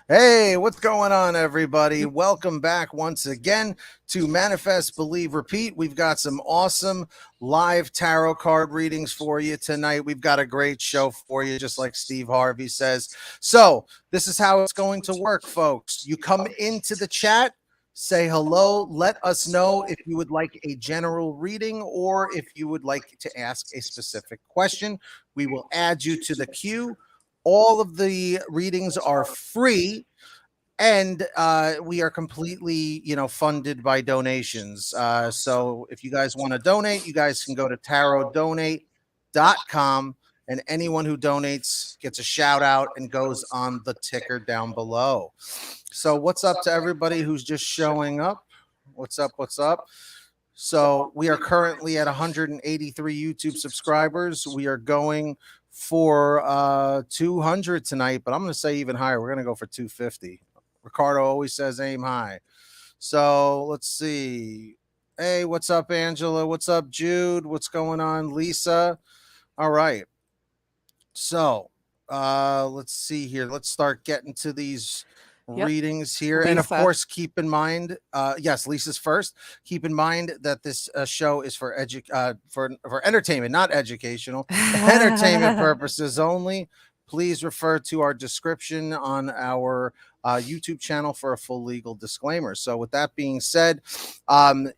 Hey, what's going on, everybody? Welcome back once again to Manifest, Believe, Repeat. We've got some awesome live tarot card readings for you tonight. We've got a great show for you, just like Steve Harvey says. So, this is how it's going to work, folks. You come into the chat, say hello, let us know if you would like a general reading or if you would like to ask a specific question. We will add you to the queue. All of the readings are free, and we are completely, funded by donations. So if you guys want to donate, you guys can go to taroTdonate.com, and anyone who donates gets a shout out and goes on the ticker down below. So what's up to everybody who's just showing up? What's up? What's up? So we are currently at 183 YouTube subscribers. We are going for 200 tonight, but I'm going to say even higher. We're going to go for 250. Ricardo always says aim high. So let's see. Hey, what's up, Angela? What's up, Jude? What's going on, Lisa? All right. So let's see here. Let's start getting to these readings here. Lisa. And of course, keep in mind, yes, Lisa's first. Keep in mind that this show is for entertainment, not educational, entertainment purposes only. Please refer to our description on our YouTube channel for a full legal disclaimer. So, with that being said,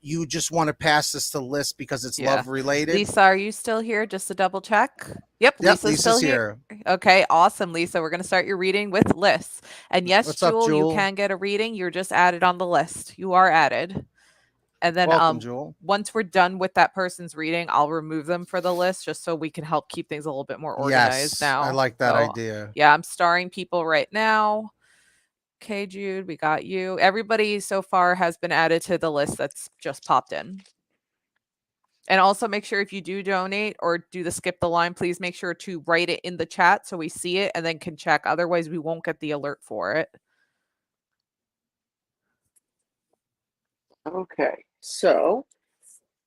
you just want to pass this to List because it's love related. Lisa, are you still here? Just to double check. Yep, Lisa's still here. Okay, awesome, Lisa. We're going to start your reading with lists. And yes, What's up, Jewel, you Jewel? can get a reading. You're just added on the list. You are added. And then welcome, Jewel. Once we're done with that person's reading, I'll remove them for the list just so we can help keep things a little bit more organized now. I like that idea. Yeah, I'm starring people right now. Okay, Jude, we got you. Everybody so far has been added to the list that's just popped in. And also make sure if you do donate or do the skip the line, please make sure to write it in the chat so we see it and then can check. Otherwise, we won't get the alert for it. Okay, so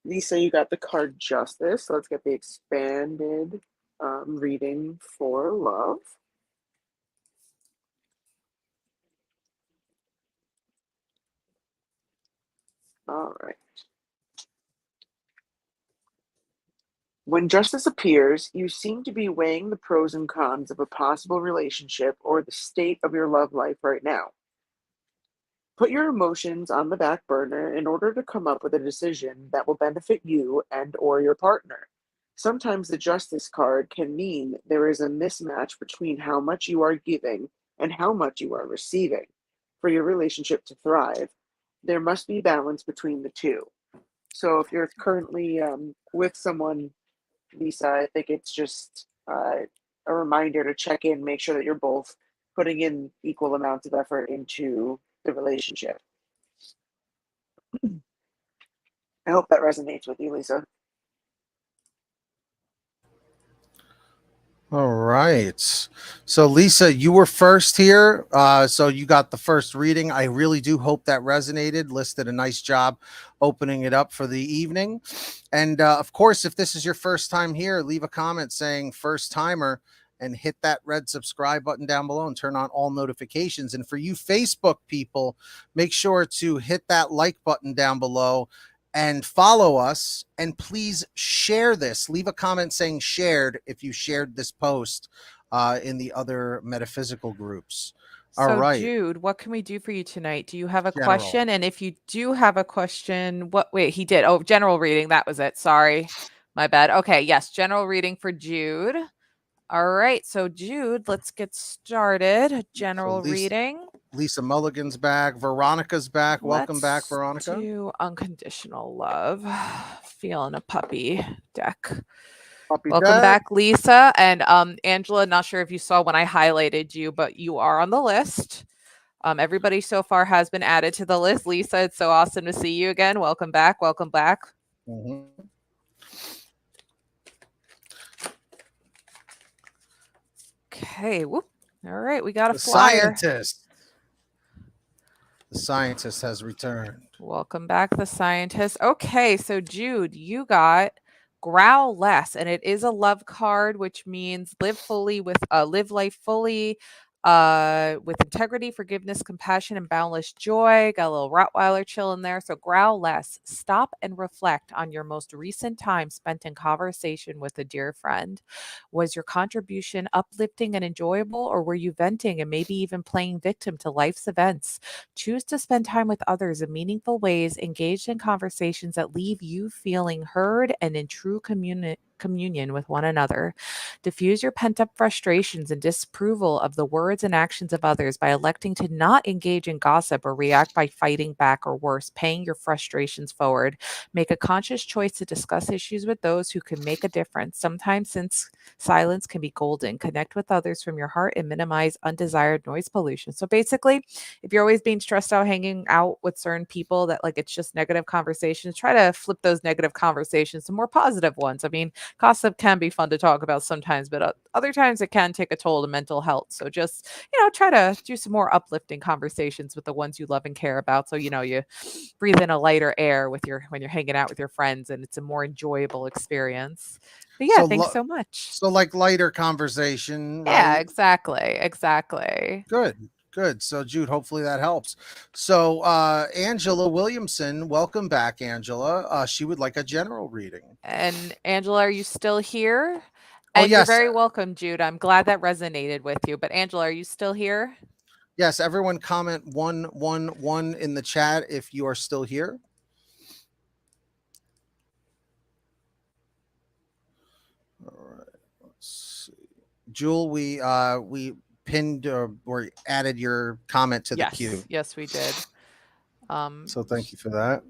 Lisa, you got the card Justice. So let's get the expanded reading for love. All right. When justice appears, you seem to be weighing the pros and cons of a possible relationship or the state of your love life right now. Put your emotions on the back burner in order to come up with a decision that will benefit you and or your partner. Sometimes the justice card can mean there is a mismatch between how much you are giving and how much you are receiving. For your relationship to thrive, there must be balance between the two. So if you're currently with someone, Lisa, I think it's just a reminder to check in, make sure that you're both putting in equal amounts of effort into the relationship. I hope that resonates with you, Lisa. All right. So, Lisa, you were first here. So you got the first reading. I really do hope that resonated. Liz did a nice job opening it up for the evening. And of course, if this is your first time here, leave a comment saying first timer and hit that red subscribe button down below and turn on all notifications. And for you Facebook people, make sure to hit that like button down below and follow us, and please share this. Leave a comment saying shared if you shared this post in the other metaphysical groups. All right. Jude, what can we do for you tonight? Do you have a question? And if you do have a question, he did. Oh, general reading. That was it. Sorry. My bad. Okay. Yes. General reading for Jude. All right. So Jude, let's get started. General reading. Lisa Mulligan's back. Veronica's back. Welcome back, Veronica. Do unconditional love. Feeling a puppy deck. Welcome back, Lisa. And Angela, not sure if you saw when I highlighted you, but you are on the list. Everybody so far has been added to the list. Lisa, it's so awesome to see you again. Welcome back. Welcome back. Mm-hmm. Okay. Whoop. All right. We got a flyer. The scientist has returned. Welcome back, the scientist. Okay. So, Jude, you got Growl Less, and it is a love card, which means live life fully, with integrity, forgiveness, compassion, and boundless joy. Got a little Rottweiler chill in there. So growl less. Stop and reflect on your most recent time spent in conversation with a dear friend. Was your contribution uplifting and enjoyable, or were you venting and maybe even playing victim to life's events? Choose to spend time with others in meaningful ways, engaged in conversations that leave you feeling heard and in true communion with one another. Diffuse your pent up frustrations and disapproval of the words and actions of others by electing to not engage in gossip or react by fighting back, or worse, paying your frustrations forward. Make a conscious choice to discuss issues with those who can make a difference. Sometimes, since silence can be golden, connect with others from your heart and minimize undesired noise pollution. So basically, if you're always being stressed out hanging out with certain people that like it's just negative conversations, try to flip those negative conversations to more positive ones. I mean, gossip can be fun to talk about sometimes, but other times it can take a toll to mental health. So just, try to do some more uplifting conversations with the ones you love and care about. So, you breathe in a lighter air when you're hanging out with your friends, and it's a more enjoyable experience. But yeah, So, thanks so much. so like lighter conversation, Yeah, right? exactly. Good. So, Jude, hopefully that helps. So, Angela Williamson, welcome back, Angela. She would like a general reading. And Angela, are you still here? Oh, And you're yes. very welcome, Jude. I'm glad that resonated with you. But Angela, are you still here? Yes. Everyone comment 111 in the chat if you are still here. All right. Let's see. Jewel, we pinned or added your comment to the queue. Yes, we did. So thank you for that.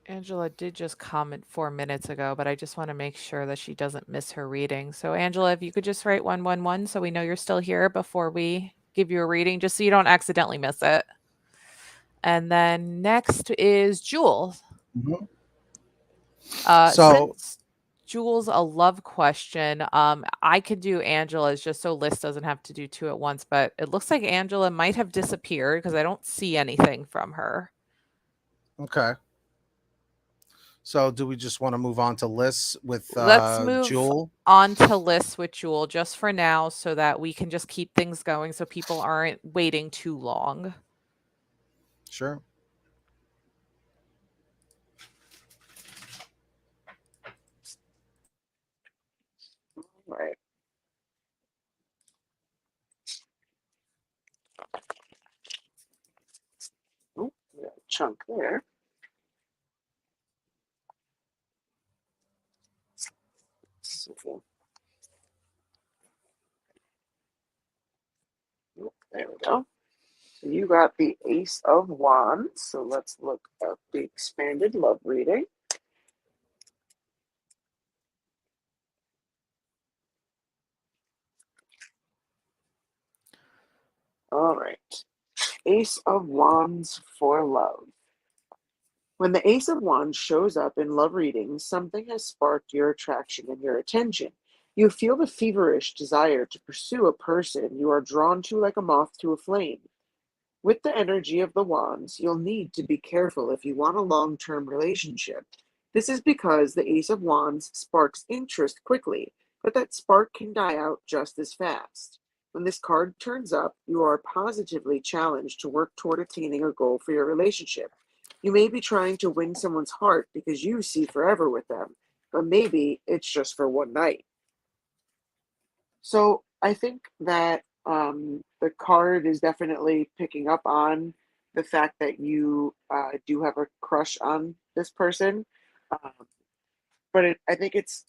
Angela did just comment 4 minutes ago, but I just want to make sure that she doesn't miss her reading. So, Angela, if you could just write 111 so we know you're still here before we give you a reading, just so you don't accidentally miss it. And then next is Jewel. Mhm. Since Jules a love question, I could do Angela's just so Liz doesn't have to do two at once, but it looks like Angela might have disappeared because I don't see anything from her. Okay. So do we just want to move on to lists with Let's move Jewel? on to lists with Jewel just for now so that we can just keep things going so people aren't waiting too long. Sure. All right. Oh, we got a chunk there. Oh, there we go. So you got the Ace of Wands. So let's look at the expanded love reading. All right. Ace of Wands for love. When the Ace of Wands shows up in love readings, something has sparked your attraction and your attention. You feel the feverish desire to pursue a person you are drawn to like a moth to a flame. With the energy of the wands, you'll need to be careful if you want a long term relationship. This is because the Ace of Wands sparks interest quickly, but that spark can die out just as fast. When this card turns up, you are positively challenged to work toward attaining a goal for your relationship. You may be trying to win someone's heart because you see forever with them, but maybe it's just for one night. So I think that the card is definitely picking up on the fact that you do have a crush on this person. Um, but I think it's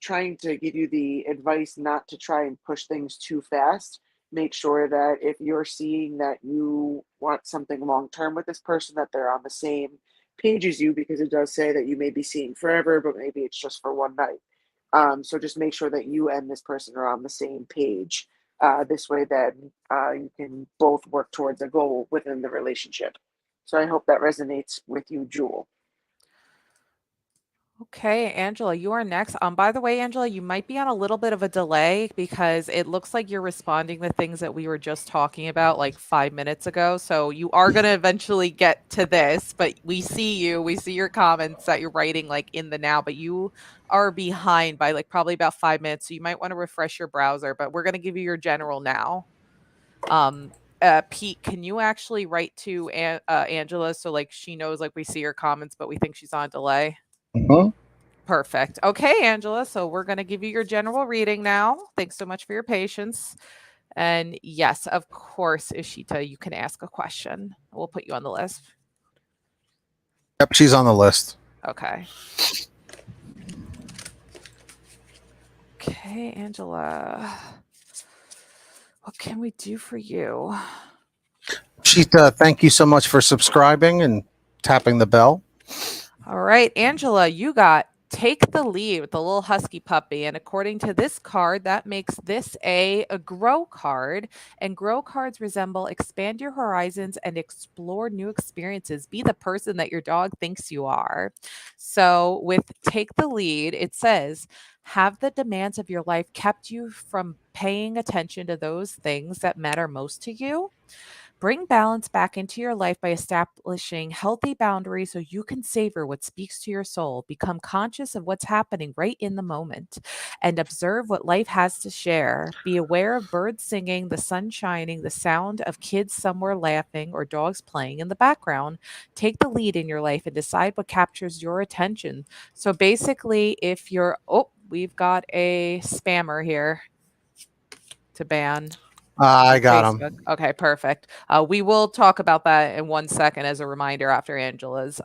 trying to give you the advice not to try and push things too fast. Make sure that if you're seeing that you want something long term with this person, that they're on the same page as you, because it does say that you may be seeing forever, but maybe it's just for one night. So just make sure that you and this person are on the same page. This way, that you can both work towards a goal within the relationship. So I hope that resonates with you, Jewel. Okay, Angela, you are next. By the way, Angela, you might be on a little bit of a delay because it looks like you're responding to things that we were just talking about like 5 minutes ago. So you are going to eventually get to this, but we see you, we see your comments that you're writing like in the now, but you are behind by like probably about 5 minutes. So you might want to refresh your browser, but we're going to give you your general now. Um, Pete, can you actually write to Angela so like she knows like we see her comments, but we think she's on delay? Mhm. Perfect. Okay, Angela. So we're going to give you your general reading now. Thanks so much for your patience. And yes, of course, Ishita, you can ask a question. We'll put you on the list. Yep, she's on the list. Okay. Okay, Angela. What can we do for you? Ishita, thank you so much for subscribing and tapping the bell. All right, Angela, you got Take the Lead with the little husky puppy. And according to this card, that makes this a grow card. And grow cards resemble expand your horizons and explore new experiences. Be the person that your dog thinks you are. So, with Take the Lead, it says, have the demands of your life kept you from paying attention to those things that matter most to you? Bring balance back into your life by establishing healthy boundaries so you can savor what speaks to your soul. Become conscious of what's happening right in the moment and observe what life has to share. Be aware of birds singing, the sun shining, the sound of kids somewhere laughing, or dogs playing in the background. Take the lead in your life and decide what captures your attention. So basically, if you're, oh, we've got a spammer here to ban. I On got Facebook. him. Okay, perfect. We will talk about that in 1 second as a reminder after Angela's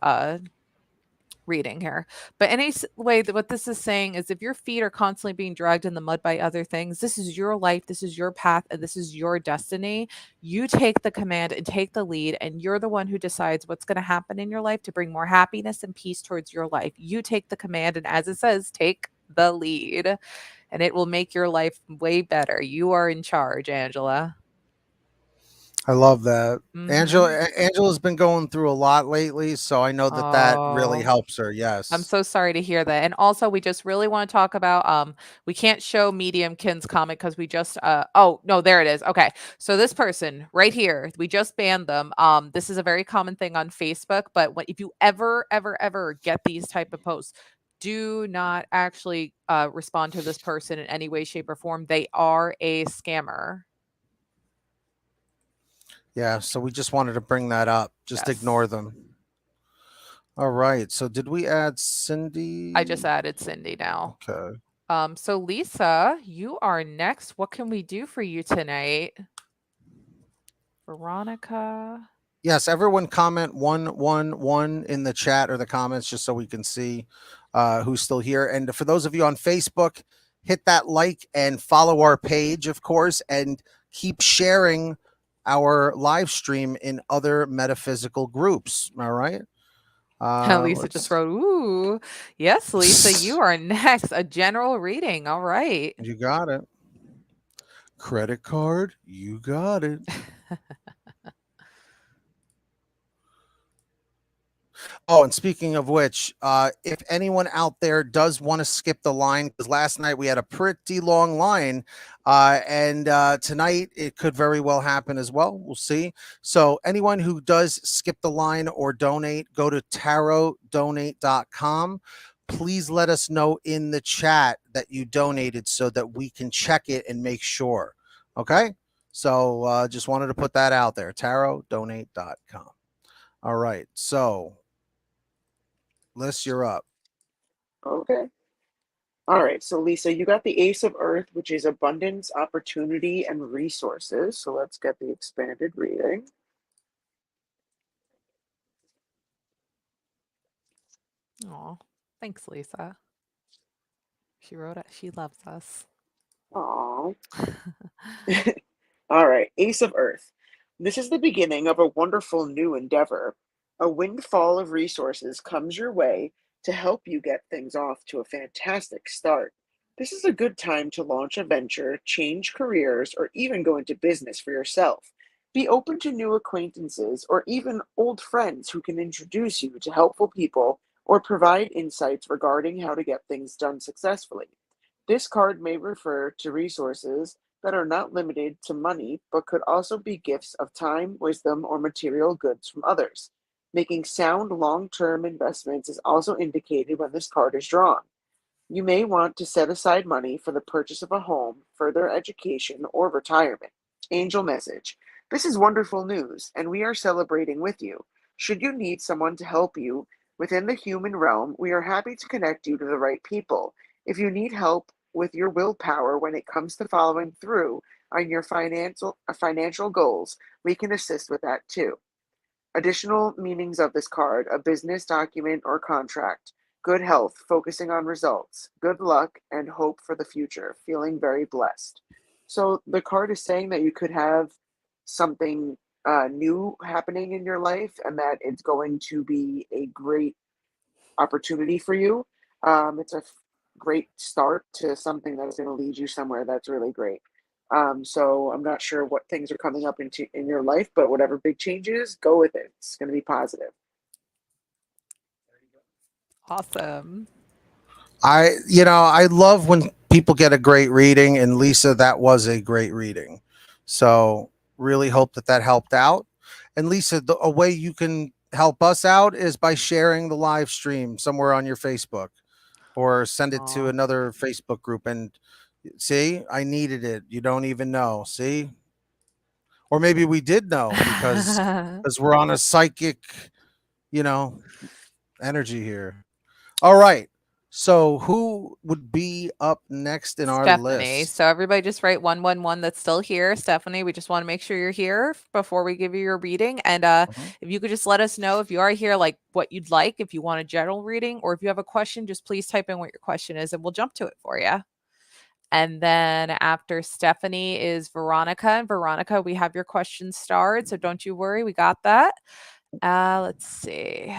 reading here. But way that what this is saying is if your feet are constantly being dragged in the mud by other things, this is your life, this is your path, and this is your destiny. You take the command and take the lead, and you're the one who decides what's going to happen in your life to bring more happiness and peace towards your life. You take the command, and as it says, take the lead, and it will make your life way better. You are in charge, Angela. I love that. Mhm. Angela's been going through a lot lately, so I know that really Oh, helps her. I'm Yes. so sorry to hear that. And also, we just really want to talk about we can't show Mediumkin's comment because we just oh no, there it is. Okay. So this person right here, we just banned them. This is a very common thing on Facebook, but if you ever get these type of posts, do not actually respond to this person in any way, shape, or form. They are a scammer. Yeah, so we just wanted to bring that up. Just Yes. ignore them. All right. So did we add I just Cindy? added Cindy now. Okay. So Lisa, you are next. What can we do for you tonight? Veronica. Yes, everyone comment 111 in the chat or the comments just so we can see who's still here. And for those of you on Facebook, hit that like and follow our page, of course, and keep sharing our live stream in other metaphysical groups. All right. Lisa just wrote, ooh. Yes, Lisa, you are next. A general reading. All right. You got it. Credit card, you got it. Oh, and speaking of which, if anyone out there does want to skip the line, because last night we had a pretty long line, and tonight it could very well happen as well. We'll see. So, anyone who does skip the line or donate, go to tarotdonate.com. Please let us know in the chat that you donated so that we can check it and make sure. Okay. So, just wanted to put that out there tarotdonate.com. All right. So, Liz, you're up. Okay. All right. So, Lisa, you got the Ace of Earth, which is abundance, opportunity, and resources. So, let's get the expanded reading. Oh, thanks, Lisa. She wrote it. She loves us. Aww. All right. Ace of Earth. This is the beginning of a wonderful new endeavor. A windfall of resources comes your way to help you get things off to a fantastic start. This is a good time to launch a venture, change careers, or even go into business for yourself. Be open to new acquaintances or even old friends who can introduce you to helpful people or provide insights regarding how to get things done successfully. This card may refer to resources that are not limited to money, but could also be gifts of time, wisdom, or material goods from others. Making sound long term investments is also indicated when this card is drawn. You may want to set aside money for the purchase of a home, further education, or retirement. Angel message. This is wonderful news, and we are celebrating with you. Should you need someone to help you within the human realm, we are happy to connect you to the right people. If you need help with your willpower when it comes to following through on your financial goals, we can assist with that too. Additional meanings of this card: a business document or contract, good health, focusing on results, good luck, and hope for the future, feeling very blessed. So the card is saying that you could have something new happening in your life and that it's going to be a great opportunity for you. It's a great start to something that's going to lead you somewhere that's really great. So I'm not sure what things are coming up in your life, but whatever big changes, go with it. It's going to be positive. Awesome. I love when people get a great reading, and Lisa, that was a great reading. So really hope that helped out. And Lisa, a way you can help us out is by sharing the live stream somewhere on your Facebook, or send it to Aw. another Facebook group. And see, I needed it. You don't even know. See, or maybe we did know because we're on a psychic, you know, energy here. All right. So who would be up next in our Stephanie. list? So everybody just write 111 that's still here. Stephanie, we just want to make sure you're here before we give you your reading. And Mhm. if you could just let us know if you are here, like what you'd like, if you want a general reading, or if you have a question, just please type in what your question is and we'll jump to it for you. And then after Stephanie is Veronica. And Veronica, we have your questions starred. So don't you worry, we got that. Let's see.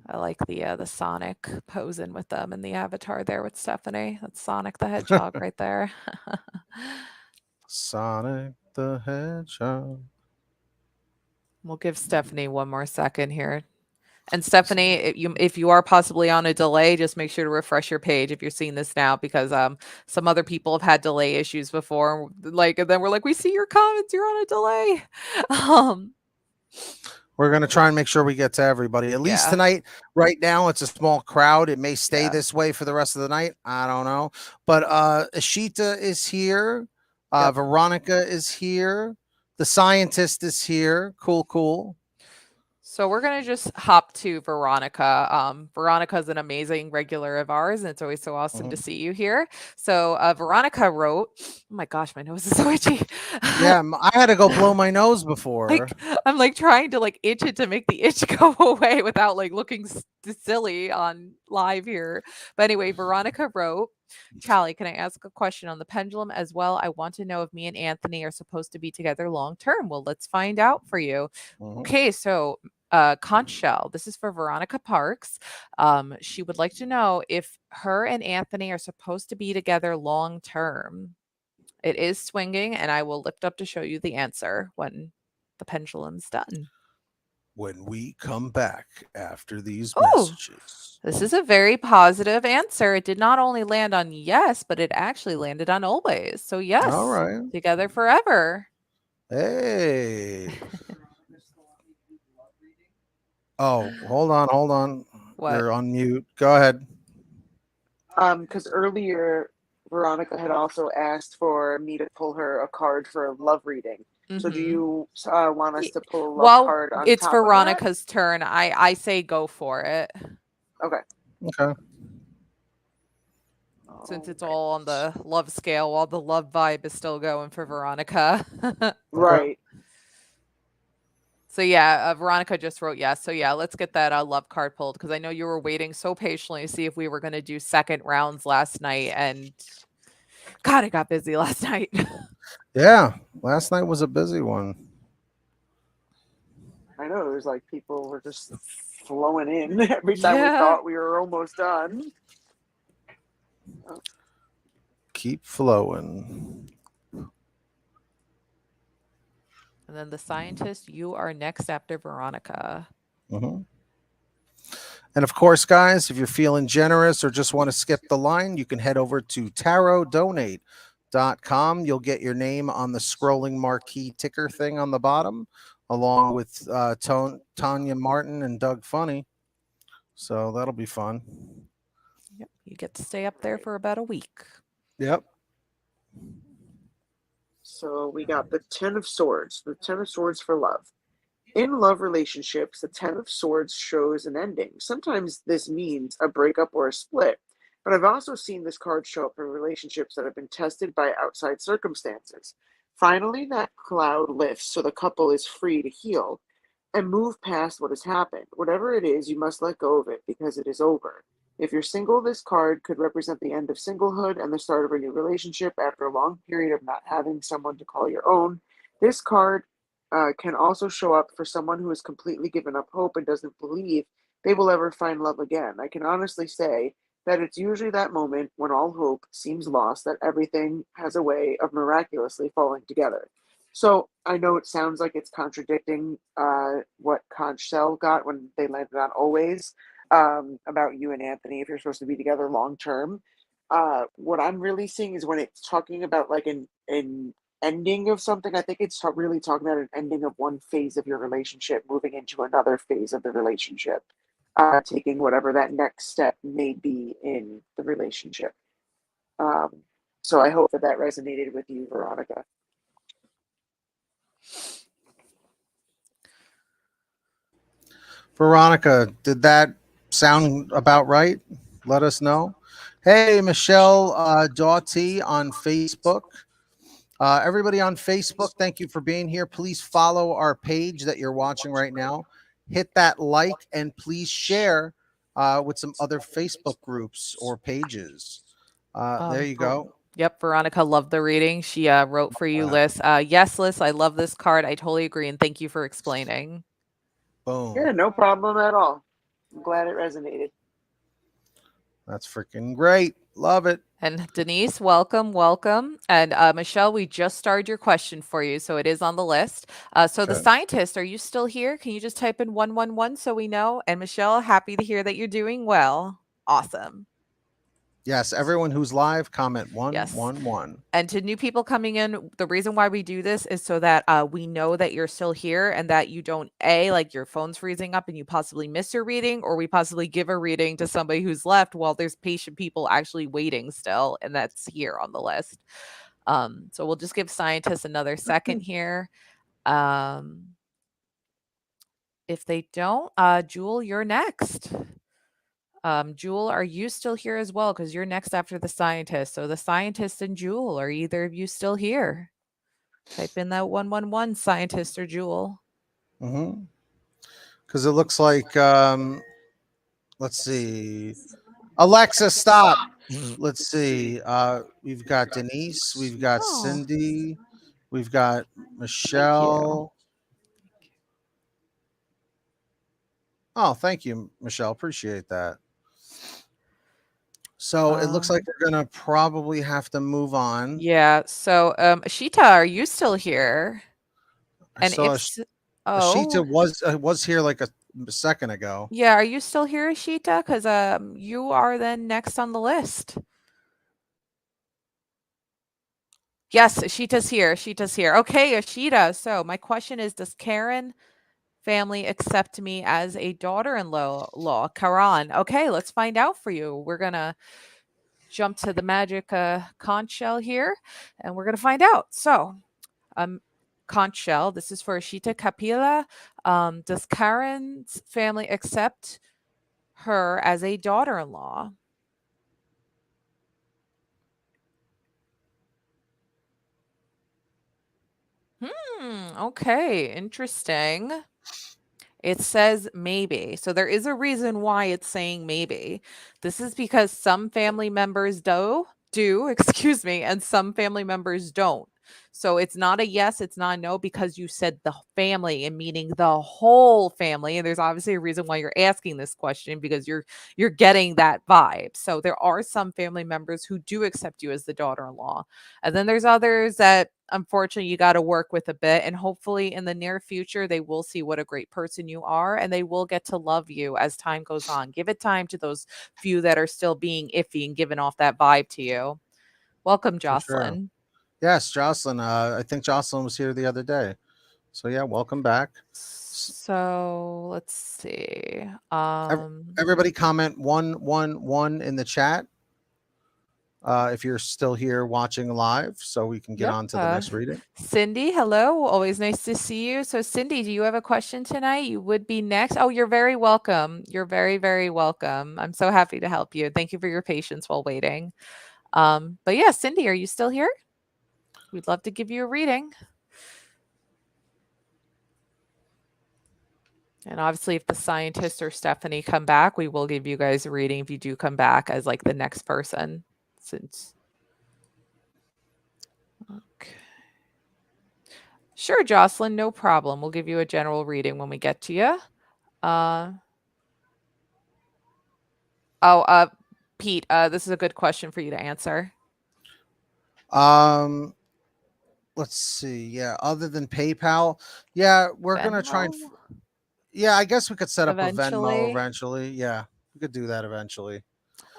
I like the Sonic posing with them and the avatar there with Stephanie. That's Sonic the Hedgehog right there. Sonic the Hedgehog. We'll give Stephanie one more second here. And Stephanie, if you are possibly on a delay, just make sure to refresh your page if you're seeing this now, because some other people have had delay issues before. Like, and then we're like, we see your comments, you're on a delay. We're going to try and make sure we get to everybody. At least Yeah. tonight, right now, it's a small crowd. It may stay Yeah. this way for the rest of the night. I don't know. But Ishita is here. Yep. Veronica is here. The scientist is here. Cool. So we're gonna just hop to Veronica. Veronica is an amazing regular of ours, and it's always so awesome to see you here. So Veronica wrote, "Oh my gosh, my nose is so itchy." Yeah, I had to go blow my nose before. Like I'm like trying to like itch it to make the itch go away without like looking silly on live here. But anyway, Veronica wrote, "Callie, can I ask a question on the pendulum as well? I want to know if me and Anthony are supposed to be together long term. Well, let's find out for you." Okay, so conch shell. This is for Veronica Parks. She would like to know if her and Anthony are supposed to be together long term. It is swinging, and I will lift up to show you the answer when the pendulum's done. When we come back after these Oh, messages. this is a very positive answer. It did not only land on yes, but it actually landed on always. So yes, All right. together forever. Hey. Oh, hold on. What? You're on mute. Go ahead. Because earlier Veronica had also asked for me to pull her a card for a love reading. So do you want us to pull a love Well, card on it's top of that? Veronica's turn. I say go for it. Okay. Since it's all on the love scale, while the love vibe is still going for Veronica. Right. So yeah, Veronica just wrote yes. So yeah, let's get that love card pulled, because I know you were waiting so patiently to see if we were going to do second rounds last night, and God, it got busy last night. Yeah, last night was a busy one. I know, it was like people were just flowing in every time we thought we were almost done. Keep flowing. And And then the scientist, you are next after Veronica. Mm-hmm. And of course, guys, if you're feeling generous or just want to skip the line, you can head over to tarotdonate.com. You'll get your name on the scrolling marquee ticker thing on the bottom, along with Tanya Martin and Doug Funny. So that'll be fun. Yep. You get to stay up there for about a week. Yep. So we got the Ten of Swords, the Ten of Swords for love. In love relationships, the Ten of Swords shows an ending. Sometimes this means a breakup or a split, but I've also seen this card show up in relationships that have been tested by outside circumstances. Finally, that cloud lifts so the couple is free to heal and move past what has happened. Whatever it is, you must let go of it because it is over. If you're single, this card could represent the end of singlehood and the start of a new relationship after a long period of not having someone to call your own. This card can also show up for someone who has completely given up hope and doesn't believe they will ever find love again. I can honestly say that it's usually that moment when all hope seems lost that everything has a way of miraculously falling together. So I know it sounds like it's contradicting what Conchel got when they landed on Always, about you and Anthony if you're supposed to be together long term. What I'm really seeing is when it's talking about like an ending of something. I think it's really talking about an ending of one phase of your relationship, moving into another phase of the relationship, taking whatever that next step may be in the relationship. Um, so I hope that that resonated with you, Veronica. Veronica, did that sound about right? Let us know. Hey, Michelle Doughty on Facebook. Everybody on Facebook, thank you for being here. Please follow our page that you're watching right now. Hit that like and please share with some other Facebook groups or pages. There you go. Yep, Veronica loved the reading. She wrote for you, Liz. Yes, Liz, I love this card. I totally agree, and thank you for explaining. Boom. Yeah, no problem at all. I'm glad it resonated. That's freaking great. Love it. And Denise, welcome, welcome. And Michelle, we just started your question for you, so it is on the list. So the Okay. scientist, are you still here? Can you just type in 111 so we know? And Michelle, happy to hear that you're doing well. Awesome. Yes, everyone who's live, comment Yes. 111. And to new people coming in, the reason why we do this is so that we know that you're still here and that you don't, like your phone's freezing up and you possibly miss your reading, or we possibly give a reading to somebody who's left while there's patient people actually waiting still, and that's here on the list. So we'll just give scientists another second here. If they don't, Jewel, you're next. Jewel, are you still here as well? Because you're next after the scientist. So the scientist and Jewel, are either of you still here? Type in that 111, scientist or Jewel. Because it looks like, let's see. Alexa, stop. Let's see. We've got Denise. We've got Oh. Cindy. We've got Thank you. Michelle. Oh, thank you, Michelle. Appreciate that. So it looks like we're gonna probably have to move on. Yeah. So, Ishita, are you still here? I saw Ishita was here like a second ago. Yeah. Are you still here, Ishita? Because you are then next on the list. Yes, Ishita's here. Ishita's here. Okay, Ishita. So my question is, does Karen family accept me as a daughter-in-law? Carolann. Okay, let's find out for you. We're gonna jump to the magic conch shell here, and we're gonna find out. So, conch shell. This is for Ishita Kapila. Does Karen's family accept her as a daughter-in-law? Okay, interesting. It says maybe. So there is a reason why it's saying maybe. This is because some family members do, excuse me, and some family members don't. So it's not a yes, it's not a no, because you said the family, and meaning the whole family. And there's obviously a reason why you're asking this question, because you're getting that vibe. So there are some family members who do accept you as the daughter-in-law. And then there's others that unfortunately you got to work with a bit, and hopefully in the near future they will see what a great person you are, and they will get to love you as time goes on. Give it time to those few that are still being iffy and giving off that vibe to you. Welcome, For sure. Jocelyn. Yes, Jocelyn. I think Jocelyn was here the other day. So yeah, welcome back. So let's see. Everybody comment 111 in the chat if you're still here watching live, so we can get Yep. on to the next reading. Cindy, hello. Always nice to see you. So, Cindy, do you have a question tonight? You would be next. Oh, you're very welcome. You're very, very welcome. I'm so happy to help you. Thank you for your patience while waiting. But yeah, Cindy, are you still here? We'd love to give you a reading. And obviously, if the scientist or Stephanie come back, we will give you guys a reading if you do come back as like the next person. Since okay. Sure, Jocelyn, no problem. We'll give you a general reading when we get to you. Pete, this is a good question for you to answer. Let's see. Yeah, other than PayPal, yeah, we're gonna try and. Venmo? Yeah, I guess we could set up a Venmo Eventually. eventually. Yeah, we could do that eventually.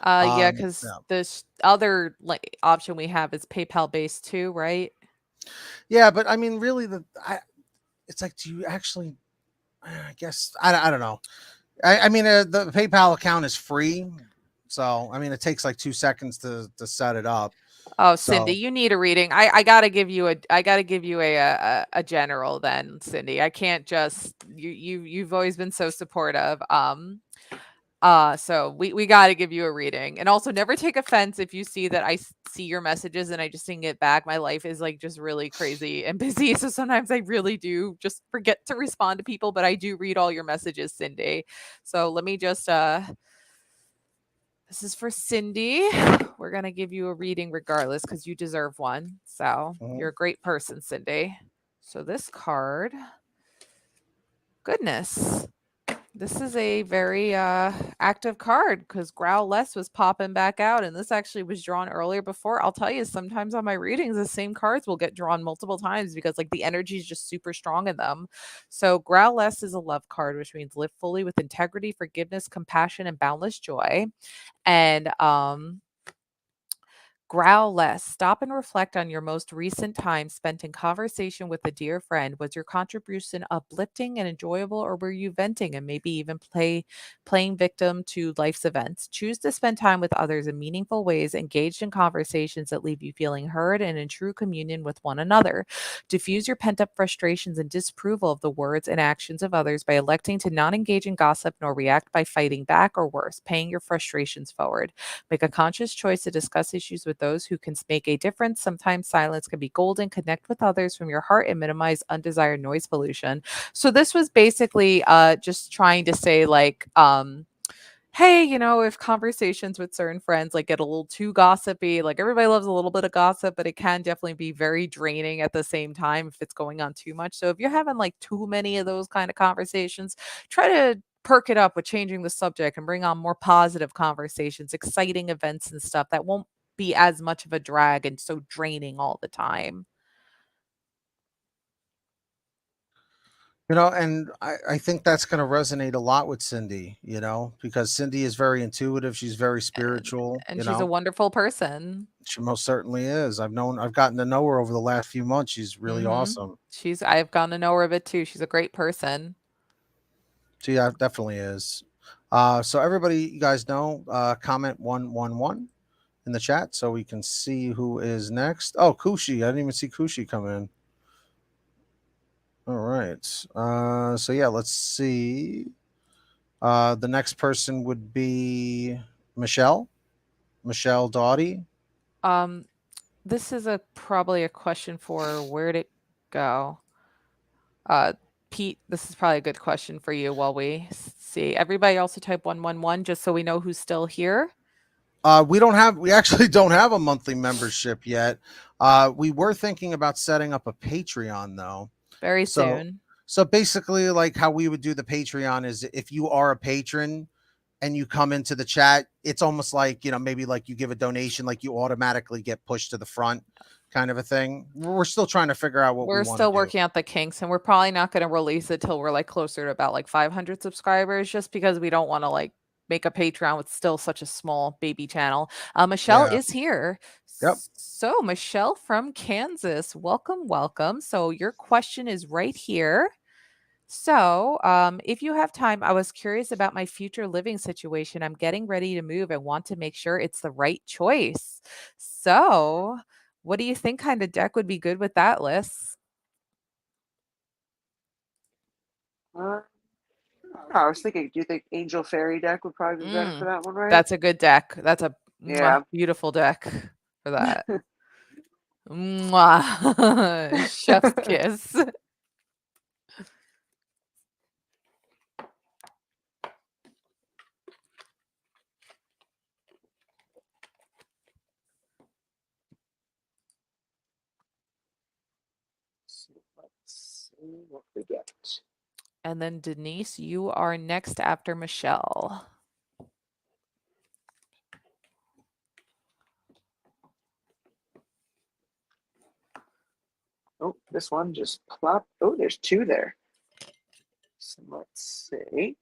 Yeah, because Yeah. this other option we have is PayPal based too, right? Yeah, but I mean, really, it's like, do you actually? I guess I don't know. I mean, the PayPal account is free, so I mean, it takes like 2 seconds to set it up. Oh, So Cindy, you need a reading. I gotta give you a general then, Cindy. I can't just you've always been so supportive. So we got to give you a reading. And also never take offense if you see that I see your messages and I just didn't get back. My life is like just really crazy and busy. So sometimes I really do just forget to respond to people, but I do read all your messages, Cindy. So let me just this is for Cindy. We're going to give you a reading regardless because you deserve one. So you're a great person, Cindy. So this card, goodness. This is a very active card because Growl Less was popping back out, and this actually was drawn earlier before. I'll tell you, sometimes on my readings, the same cards will get drawn multiple times because like the energy is just super strong in them. So Growl Less is a love card, which means live fully with integrity, forgiveness, compassion, and boundless joy. And growl less. Stop and reflect on your most recent time spent in conversation with a dear friend. Was your contribution uplifting and enjoyable, or were you venting and maybe even playing victim to life's events? Choose to spend time with others in meaningful ways, engaged in conversations that leave you feeling heard and in true communion with one another. Diffuse your pent-up frustrations and disapproval of the words and actions of others by electing to not engage in gossip nor react by fighting back, or worse, paying your frustrations forward. Make a conscious choice to discuss issues with those who can make a difference. Sometimes silence can be golden. Connect with others from your heart and minimize undesired noise pollution. So this was basically just trying to say like, hey, if conversations with certain friends like get a little too gossipy, like everybody loves a little bit of gossip, but it can definitely be very draining at the same time if it's going on too much. So if you're having like too many of those kind of conversations, try to perk it up with changing the subject and bring on more positive conversations, exciting events and stuff that won't be as much of a drag and so draining all the time. And I think that's going to resonate a lot with Cindy, because Cindy is very intuitive. She's very spiritual, And she's a wonderful person. She most certainly is. I've gotten to know her over the last few months. She's really awesome. I've gotten to know her a bit too. She's a great person. She definitely is. So everybody, you guys know, comment 111 in the chat so we can see who is next. Oh, Khushi. I didn't even see Khushi come in. All right. So yeah, let's see. The next person would be Michelle Doughty. This is probably a question for where'd it go? Pete, this is probably a good question for you while we see. Everybody also type 111 just so we know who's still here. We actually don't have a monthly membership yet. We were thinking about setting up a Patreon though. Very So soon. so basically like how we would do the Patreon is if you are a patron and you come into the chat, it's almost like, maybe like you give a donation, like you automatically get pushed to the front kind of a thing. We're still trying to figure out what we We're want to still do. working out the kinks, and we're probably not going to release it till we're like closer to about like 500 subscribers, just because we don't want to like make a Patreon with still such a small baby channel. Michelle Yeah. is here. Yep. So Michelle from Kansas, welcome, welcome. So your question is right here. So, if you have time, I was curious about my future living situation. I'm getting ready to move and want to make sure it's the right choice. So, what do you think kind of deck would be good with that list? I was thinking, do you think Angel Fairy deck would probably be better for that one, right? That's a good deck. That's a Yeah. beautiful deck for that. Mwah. Chef's kiss. So let's see what we get. And then Denise, you are next after Michelle. Oh, this one just plopped. Oh, there's two there. So let's see.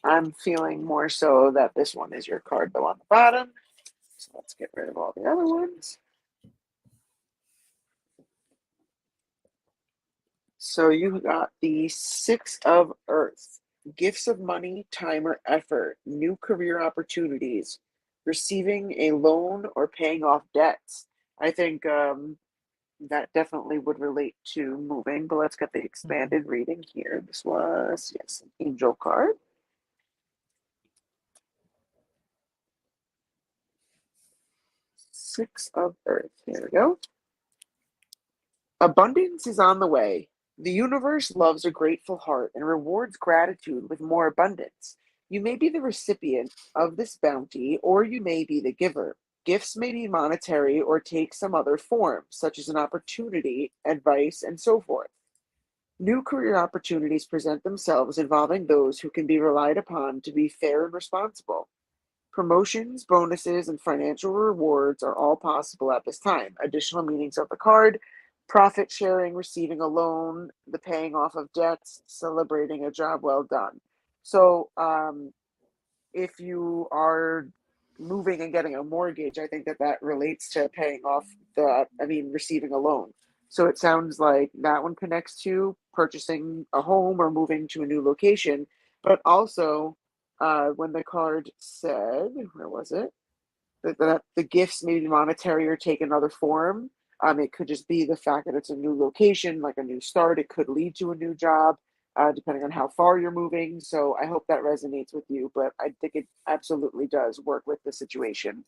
I'm feeling more so that this one is your card though on the bottom. So let's get rid of all the other ones. So you got the Six of Earth. Gifts of money, time, or effort, new career opportunities, receiving a loan, or paying off debts. I think that definitely would relate to moving, but let's get the expanded reading here. This was, yes, an angel card. Six of Earth. Here we go. Abundance is on the way. The universe loves a grateful heart and rewards gratitude with more abundance. You may be the recipient of this bounty, or you may be the giver. Gifts may be monetary or take some other form, such as an opportunity, advice, and so forth. New career opportunities present themselves involving those who can be relied upon to be fair and responsible. Promotions, bonuses, and financial rewards are all possible at this time. Additional meanings of the card: profit sharing, receiving a loan, the paying off of debts, celebrating a job well done. So, if you are moving and getting a mortgage, I think that that relates to paying off receiving a loan. So it sounds like that one connects to purchasing a home or moving to a new location. But also, when the card said, where was it? That the gifts may be monetary or take another form. It could just be the fact that it's a new location, like a new start. It could lead to a new job, depending on how far you're moving. So I hope that resonates with you, but I think it absolutely does work with the situation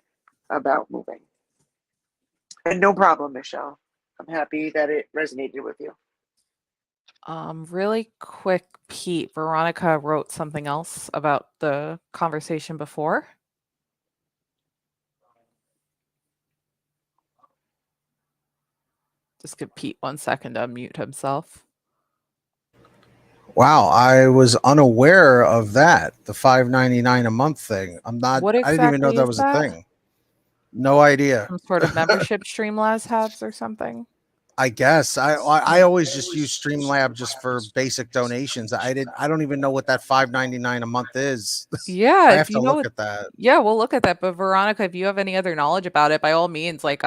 about moving. And no problem, Michelle. I'm happy that it resonated with you. Really quick, Pete, Veronica wrote something else about the conversation before. Just give Pete 1 second to unmute himself. Wow, I was unaware of that. The $5.99 a month thing. What I didn't even know exactly that is was a that? thing. No idea. Some sort of membership Streamlabs has or something? I guess I always just use Streamlab just for basic donations. I don't even know what that $5.99 a month is. Yeah, I if have to you know look what, at that. yeah, we'll look at that. But Veronica, if you have any other knowledge about it, by all means, like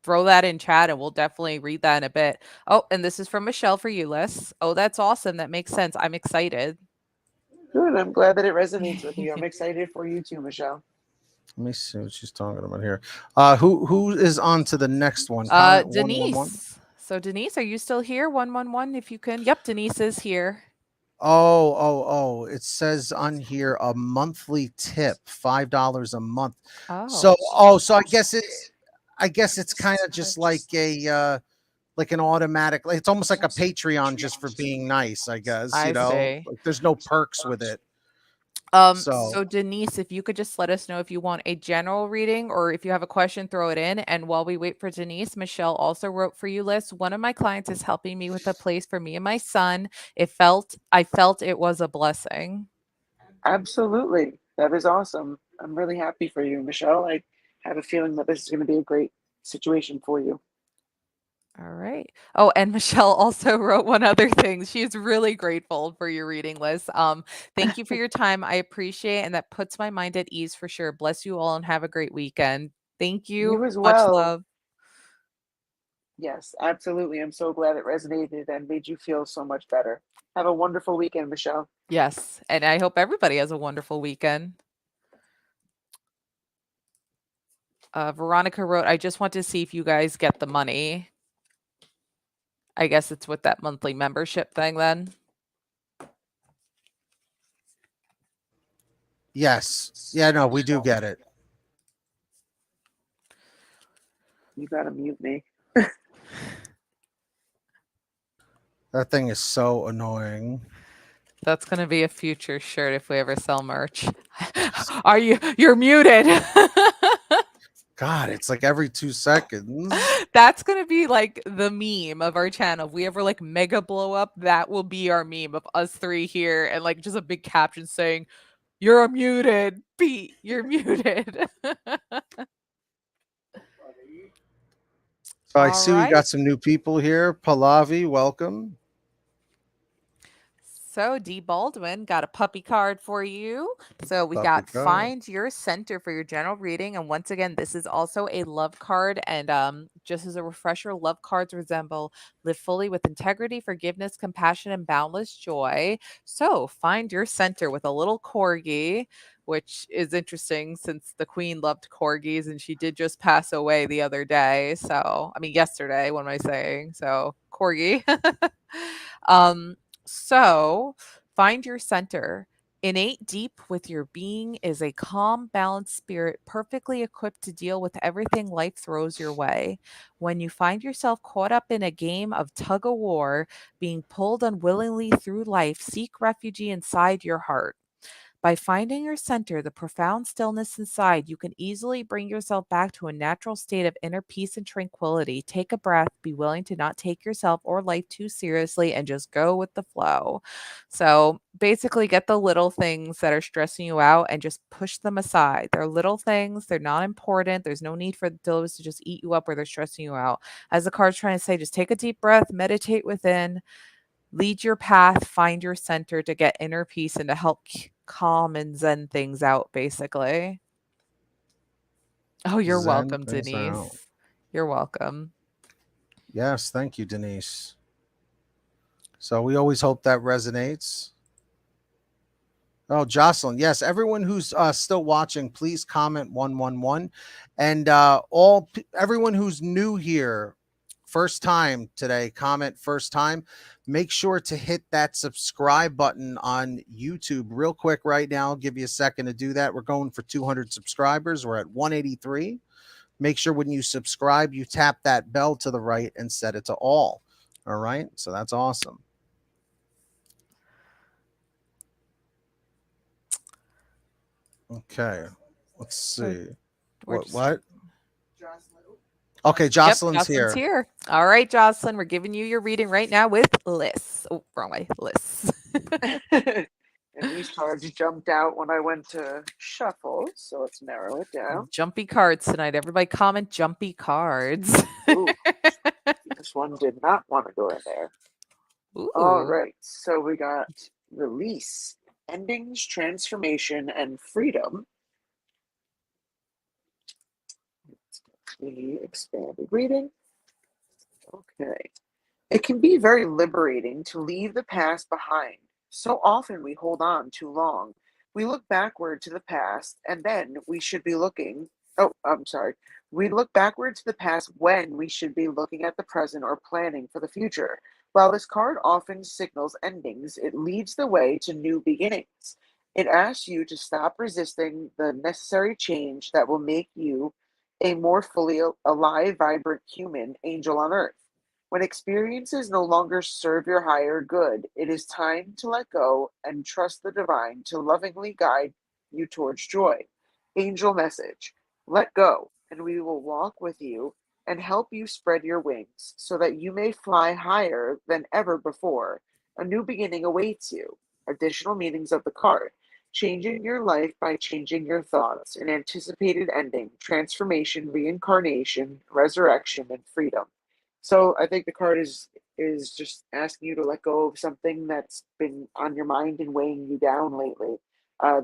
throw that in chat and we'll definitely read that in a bit. Oh, and this is from Michelle for you, Liz. Oh, that's awesome. That makes sense. I'm excited. Good. I'm glad that it resonates with you. I'm excited for you too, Michelle. Let me see what she's talking about here. Who is on to the next one? Comment 111. Denise. So Denise, are you still here? 111, if you can. Yep, Denise is here. Oh! It says on here a monthly tip, $5 a month. Oh. So I guess it's kind of just like a like an automatic. It's almost like a Patreon just for being nice. I guess I see. like there's no perks with it. So So Denise, if you could just let us know if you want a general reading or if you have a question, throw it in. And while we wait for Denise, Michelle also wrote for you list. One of my clients is helping me with a place for me and my son. I felt it was a blessing. Absolutely. That is awesome. I'm really happy for you, Michelle. I have a feeling that this is going to be a great situation for you. All right. Oh, and Michelle also wrote one other thing. She's really grateful for your reading list. Thank you for your time. I appreciate it, and that puts my mind at ease for sure. Bless you all and have a great weekend. Thank You you. as Much well. love. Yes, absolutely. I'm so glad it resonated and made you feel so much better. Have a wonderful weekend, Michelle. Yes, and I hope everybody has a wonderful weekend. Veronica wrote, I just want to see if you guys get the money. I guess it's with that monthly membership thing then. yes, yeah, no, we do get it. You gotta mute me. That thing is so annoying. That's going to be a future shirt if we ever sell merch. You're muted. God, it's like every 2 seconds. That's going to be like the meme of our channel. If we ever like mega blow up, that will be our meme of us three here and like just a big caption saying, "You're muted, Pete. You're muted." So I All see we right. got some new people here. Pallavi, welcome. So D Baldwin got a puppy card for you. So we Puppy got card. find your center for your general reading. And once again, this is also a love card. And just as a refresher, love cards resemble live fully with integrity, forgiveness, compassion, and boundless joy. So find your center with a little corgi, which is interesting since the queen loved corgis and she did just pass away the other day. So I mean yesterday, what am I saying? So corgi. um so, find your center. Innate deep with your being is a calm, balanced spirit perfectly equipped to deal with everything life throws your way. When you find yourself caught up in a game of tug of war, being pulled unwillingly through life, seek refuge inside your heart. By finding your center, the profound stillness inside, you can easily bring yourself back to a natural state of inner peace and tranquility. Take a breath, be willing to not take yourself or life too seriously, and just go with the flow. So basically, get the little things that are stressing you out and just push them aside. They're little things, they're not important. There's no need for those to just eat you up or they're stressing you out. As the card's trying to say, just take a deep breath, meditate within, lead your path, find your center to get inner peace and to help calm and zen things out, basically. Oh, you're Zen welcome, things out. Denise. You're welcome. Yes, thank you, Denise. So we always hope that resonates. Oh, Jocelyn. Yes, everyone who's still watching, please comment 111. And everyone who's new here, first time today, comment first time. Make sure to hit that subscribe button on YouTube real quick right now. I'll give you a second to do that. We're going for 200 subscribers. We're at 183. Make sure when you subscribe, you tap that bell to the right and set it to all. All right. So that's awesome. Okay. Let's So see. we're What? just What? Okay, Yep, Jocelyn's Jocelyn's here. here. All right, Jocelyn, we're giving you your reading right now with lists. Oh, wrong way. Lists. And these cards jumped out when I went to shuffle, so let's narrow it down. Jumpy cards tonight. Everybody comment jumpy cards. Ooh, this one did not want to go in there. All Ooh. right, so we got release, endings, transformation, and freedom. The expanded reading. Okay. It can be very liberating to leave the past behind. So often we hold on too long. We look backward to the past, and then we should be looking. Oh, I'm sorry. We look backward to the past when we should be looking at the present or planning for the future. While this card often signals endings, it leads the way to new beginnings. It asks you to stop resisting the necessary change that will make you a more fully alive, vibrant human angel on earth. When experiences no longer serve your higher good, it is time to let go and trust the divine to lovingly guide you towards joy. Angel message: let go, and we will walk with you and help you spread your wings so that you may fly higher than ever before. A new beginning awaits you. Additional meanings of the card: changing your life by changing your thoughts, an anticipated ending, transformation, reincarnation, resurrection, and freedom. So I think the card is just asking you to let go of something that's been on your mind and weighing you down lately.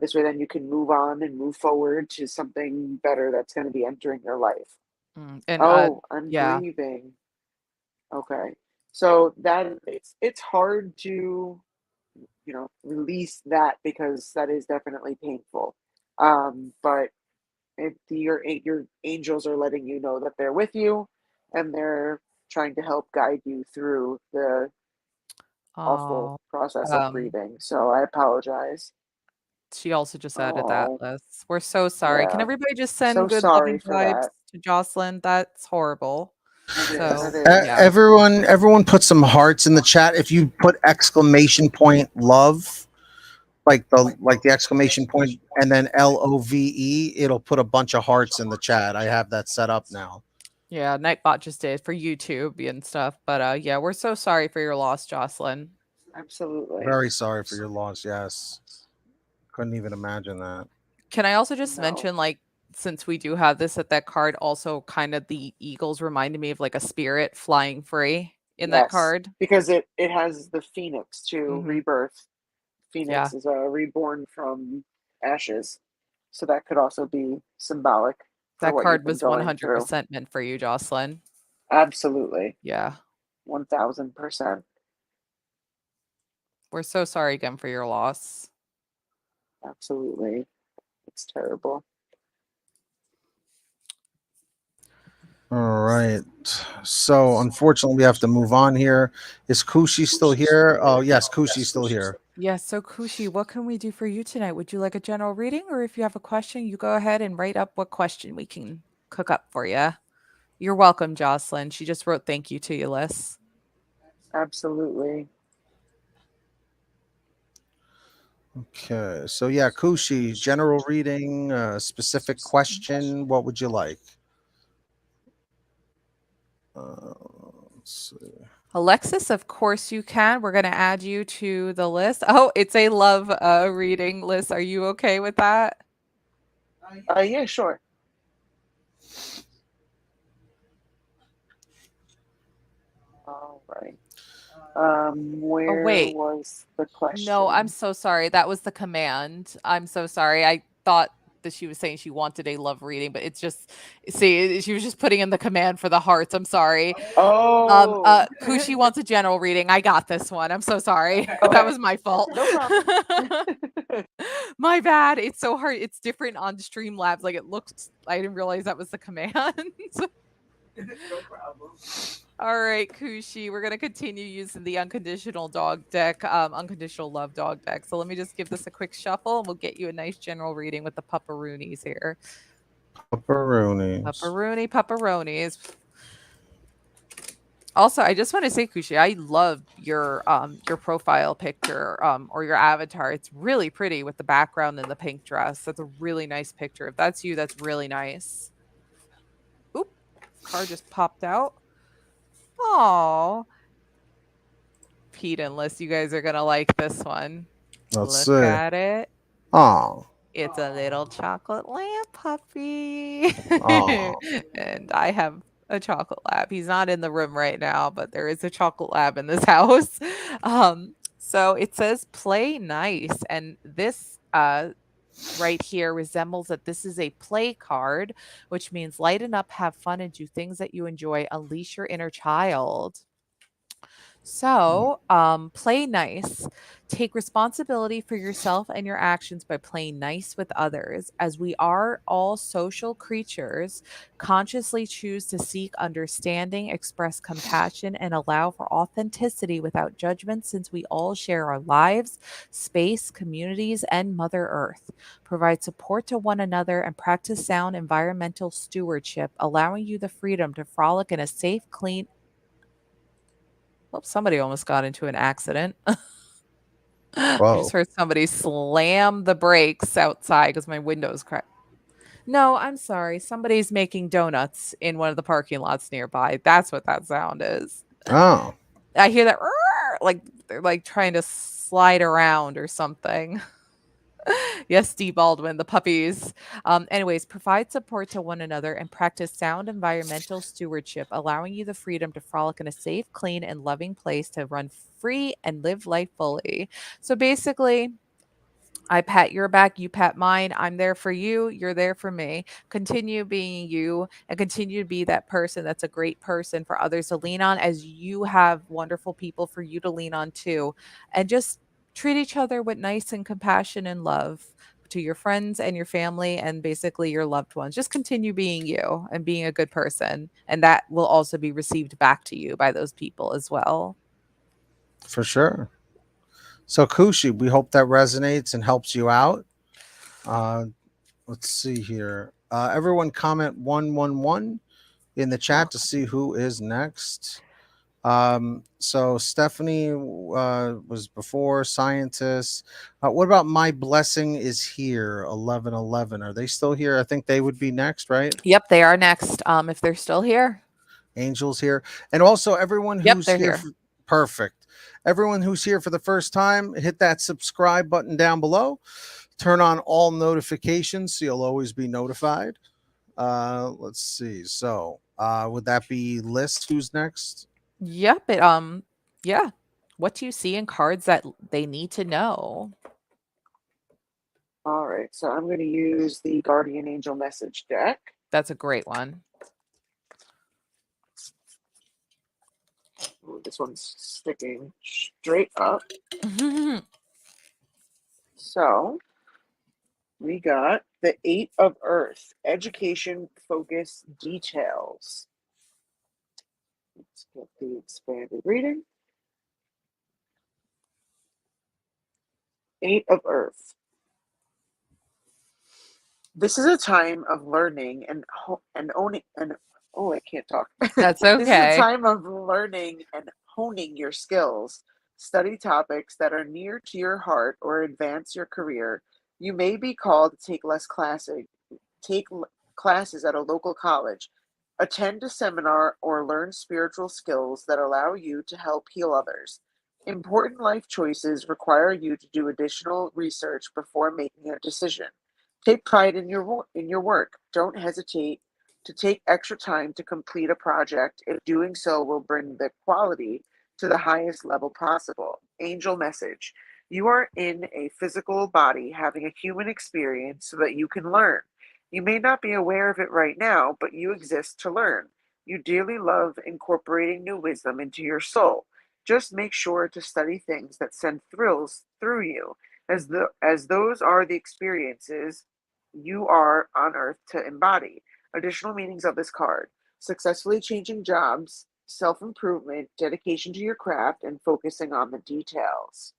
This way, then you can move on and move forward to something better that's going to be entering your life. And Oh, I'm yeah. grieving. Okay, so that it's hard to release that because that is definitely painful. But your angels are letting you know that they're with you, and they're trying to help guide you through the awful Oh, process of um, grieving. So I apologize. she also just added that Oh, list. We're so sorry. Can yeah. everybody just So send good sorry loving for vibes that. to Jocelyn? That's horrible. That is. So That is. yeah. Everyone put some hearts in the chat. If you put exclamation point love, like the exclamation point and then LOVE, it'll put a bunch of hearts in the chat. I have that set up now. Yeah, Nightbot just did for YouTube and stuff. But yeah, we're so sorry for your loss, Jocelyn. Absolutely. Very sorry for your loss. Yes. Couldn't even imagine that. Can I also just No. mention, like, since we do have this, that card also kind of the eagles reminded me of like a spirit flying free in that Yes, card. because it has the phoenix to Hmm. rebirth. Yeah, Phoenix is reborn from ashes, so that could also be symbolic for that what you've card been was going through. 100% meant for you, Jocelyn. Absolutely, Yeah, 1000%. we're so sorry again for your loss. Absolutely, it's terrible. All right. So unfortunately, we have to move on here. Is Khushi still here? Oh, yes, Kushi's still here. Yes, so Kushi, what can we do for you tonight? Would you like a general reading, or if you have a question, you go ahead and write up what question we can cook up for you. You're welcome, Jocelyn. She just wrote thank you to you, Liz. Absolutely. Okay. So yeah, Kushi, general reading, specific question. What would you like? Uh, let's see. Alexis, of course you can. We're going to add you to the list. Oh, it's a love reading list. Are you okay with that? Yeah, sure. All right. Oh, Where wait. was the No, I'm question? so sorry. That was the command. I'm so sorry. I thought that she was saying she wanted a love reading, but it's just, see, she was just putting in the command for the hearts. I'm sorry. Oh, Kushi wants a general reading. I got this one. I'm so sorry. That okay, was my fault. no problem. My bad. It's so hard. It's different on Streamlabs. Like it looks, I didn't realize that was the command. No problem. All right, Kushi, we're gonna continue using the unconditional dog deck, unconditional love dog deck. So let me just give this a quick shuffle, and we'll get you a nice general reading with the pupperoonies here. Pepperonis. Pupperoonies. Also, I just want to say, Kushi, I love your profile picture or your avatar. It's really pretty with the background and the pink dress. That's a really nice picture. If that's you, that's really nice. Oop, card just popped out. Oh, Pete and Liz, you guys are gonna like this one. Let's Look see. at it. Oh, It's a little chocolate lamp puppy. oh. And I have a chocolate lab. He's not in the room right now, but there is a chocolate lab in this house. So it says play nice. And this right here resembles that this is a play card, which means lighten up, have fun, and do things that you enjoy. Unleash your inner child. So, play nice. Take responsibility for yourself and your actions by playing nice with others. As we are all social creatures, consciously choose to seek understanding, express compassion, and allow for authenticity without judgment, since we all share our lives, space, communities, and Mother Earth. Provide support to one another and practice sound environmental stewardship, allowing you the freedom to frolic in a safe, clean, Well, somebody almost got into an accident. I just Whoa. heard somebody slam the brakes outside because my window's cracked. No, I'm sorry. Somebody's making donuts in one of the parking lots nearby. That's what that sound is. Oh, I hear that like they're like trying to slide around or something. Yes, Steve Baldwin, the puppies. Anyways, provide support to one another and practice sound environmental stewardship, allowing you the freedom to frolic in a safe, clean, and loving place to run free and live life fully. So basically, I pat your back, you pat mine. I'm there for you, you're there for me. Continue being you and continue to be that person that's a great person for others to lean on as you have wonderful people for you to lean on too. And just treat each other with nice and compassion and love to your friends and your family and basically your loved ones. Just continue being you and being a good person. And that will also be received back to you by those people as well. for sure. So, Khushi, we hope that resonates and helps you out. Uh, let's see here. Everyone comment 111 in the chat to see who is next. So Stephanie was before scientist. What about my blessing is here 1111? Are they still here? I think they would be next, right? Yep, they are next. If they're still here. Angels here, and also everyone Yep, who's they're here. here. Perfect. Everyone who's here for the first time, hit that subscribe button down below. Turn on all notifications so you'll always be notified. Let's see. So, would that be list? Who's next? Yep, yeah. What do you see in cards that they need to know? All right, so I'm going to use the Guardian Angel message deck. That's a great one. Ooh, this one's sticking straight up. So we got the Eight of Earth, education, focus, details. Let's get the expanded reading. Eight of Earth. This is a time of learning and owning and oh, I can't talk. That's This is a okay. time of learning and honing your skills. Study topics that are near to your heart or advance your career. You may be called to take classes at a local college, attend a seminar, or learn spiritual skills that allow you to help heal others. Important life choices require you to do additional research before making a decision. Take pride in your work. Don't hesitate to take extra time to complete a project if doing so will bring the quality to the highest level possible. Angel message. You are in a physical body having a human experience so that you can learn. You may not be aware of it right now, but you exist to learn. You dearly love incorporating new wisdom into your soul. Just make sure to study things that send thrills through you, as those are the experiences you are on earth to embody. Additional meanings of this card: successfully changing jobs, self improvement, dedication to your craft, and focusing on the details.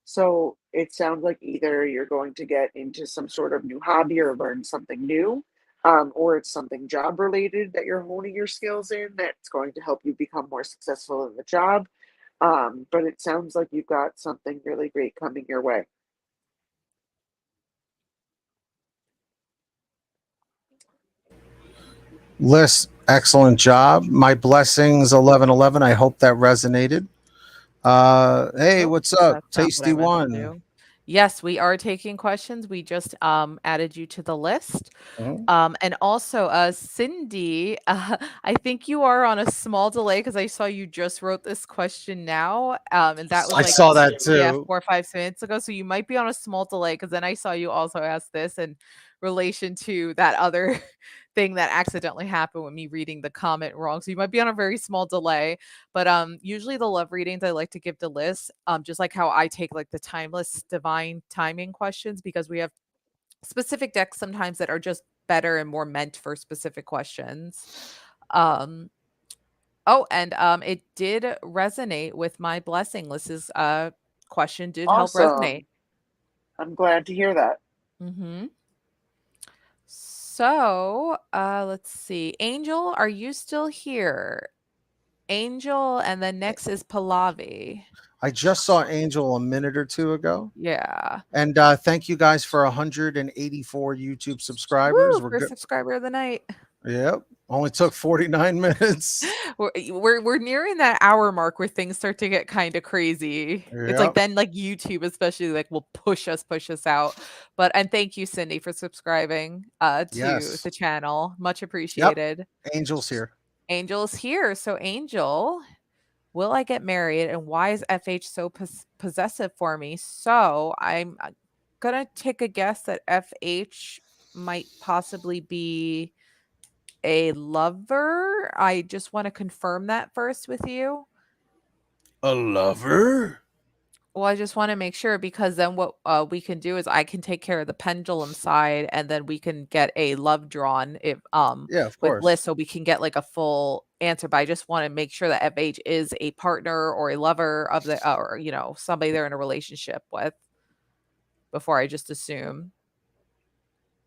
So it sounds like either you're going to get into some sort of new hobby or learn something new, or it's something job related that you're honing your skills in that's going to help you become more successful in the job. But it sounds like you've got something really great coming your way. List, excellent job. My blessings 1111. I hope that resonated. Hey, Oh, what's up? that's not what Tasty I meant to one. do. Yes, we are taking questions. We just added you to the list. Mhm. And also, Cindy, I think you are on a small delay because I saw you just wrote this question now. And that was I like, saw that yeah, too. 4 or 5 minutes ago. So you might be on a small delay because then I saw you also ask this in relation to that other thing that accidentally happened with me reading the comment wrong. So you might be on a very small delay. But usually the love readings I like to give to Liz, just like how I take like the timeless divine timing questions because we have specific decks sometimes that are just better and more meant for specific questions. Um, oh, and it did resonate with my blessing. Liz's question did help resonate. Awesome. I'm glad to hear that. Mm-hmm. So let's see. Angel, are you still here? Angel, and then next is Pallavi. I just saw Angel a minute or two ago. Yeah. And thank you guys for 184 YouTube subscribers. Woo! We're First good. subscriber of the night. Yep. Only took 49 minutes. We're nearing that hour mark where things start to get kind of crazy. It's like Yep. then like YouTube especially like will push us out. But and thank you Cindy for subscribing to Yes. the channel. Much Yep. appreciated. Angel's here. Angel's here. So Angel, will I get married and why is FH so possessive for me? So I'm going to take a guess that FH might possibly be a lover. I just want to confirm that first with you. A lover? Well, I just want to make sure because then what we can do is I can take care of the pendulum side and then we can get a love drawn if Yeah, of with course. Liz so we can get like a full answer. But I just want to make sure that FH is a partner or a lover of the or you know somebody they're in a relationship with before I just assume.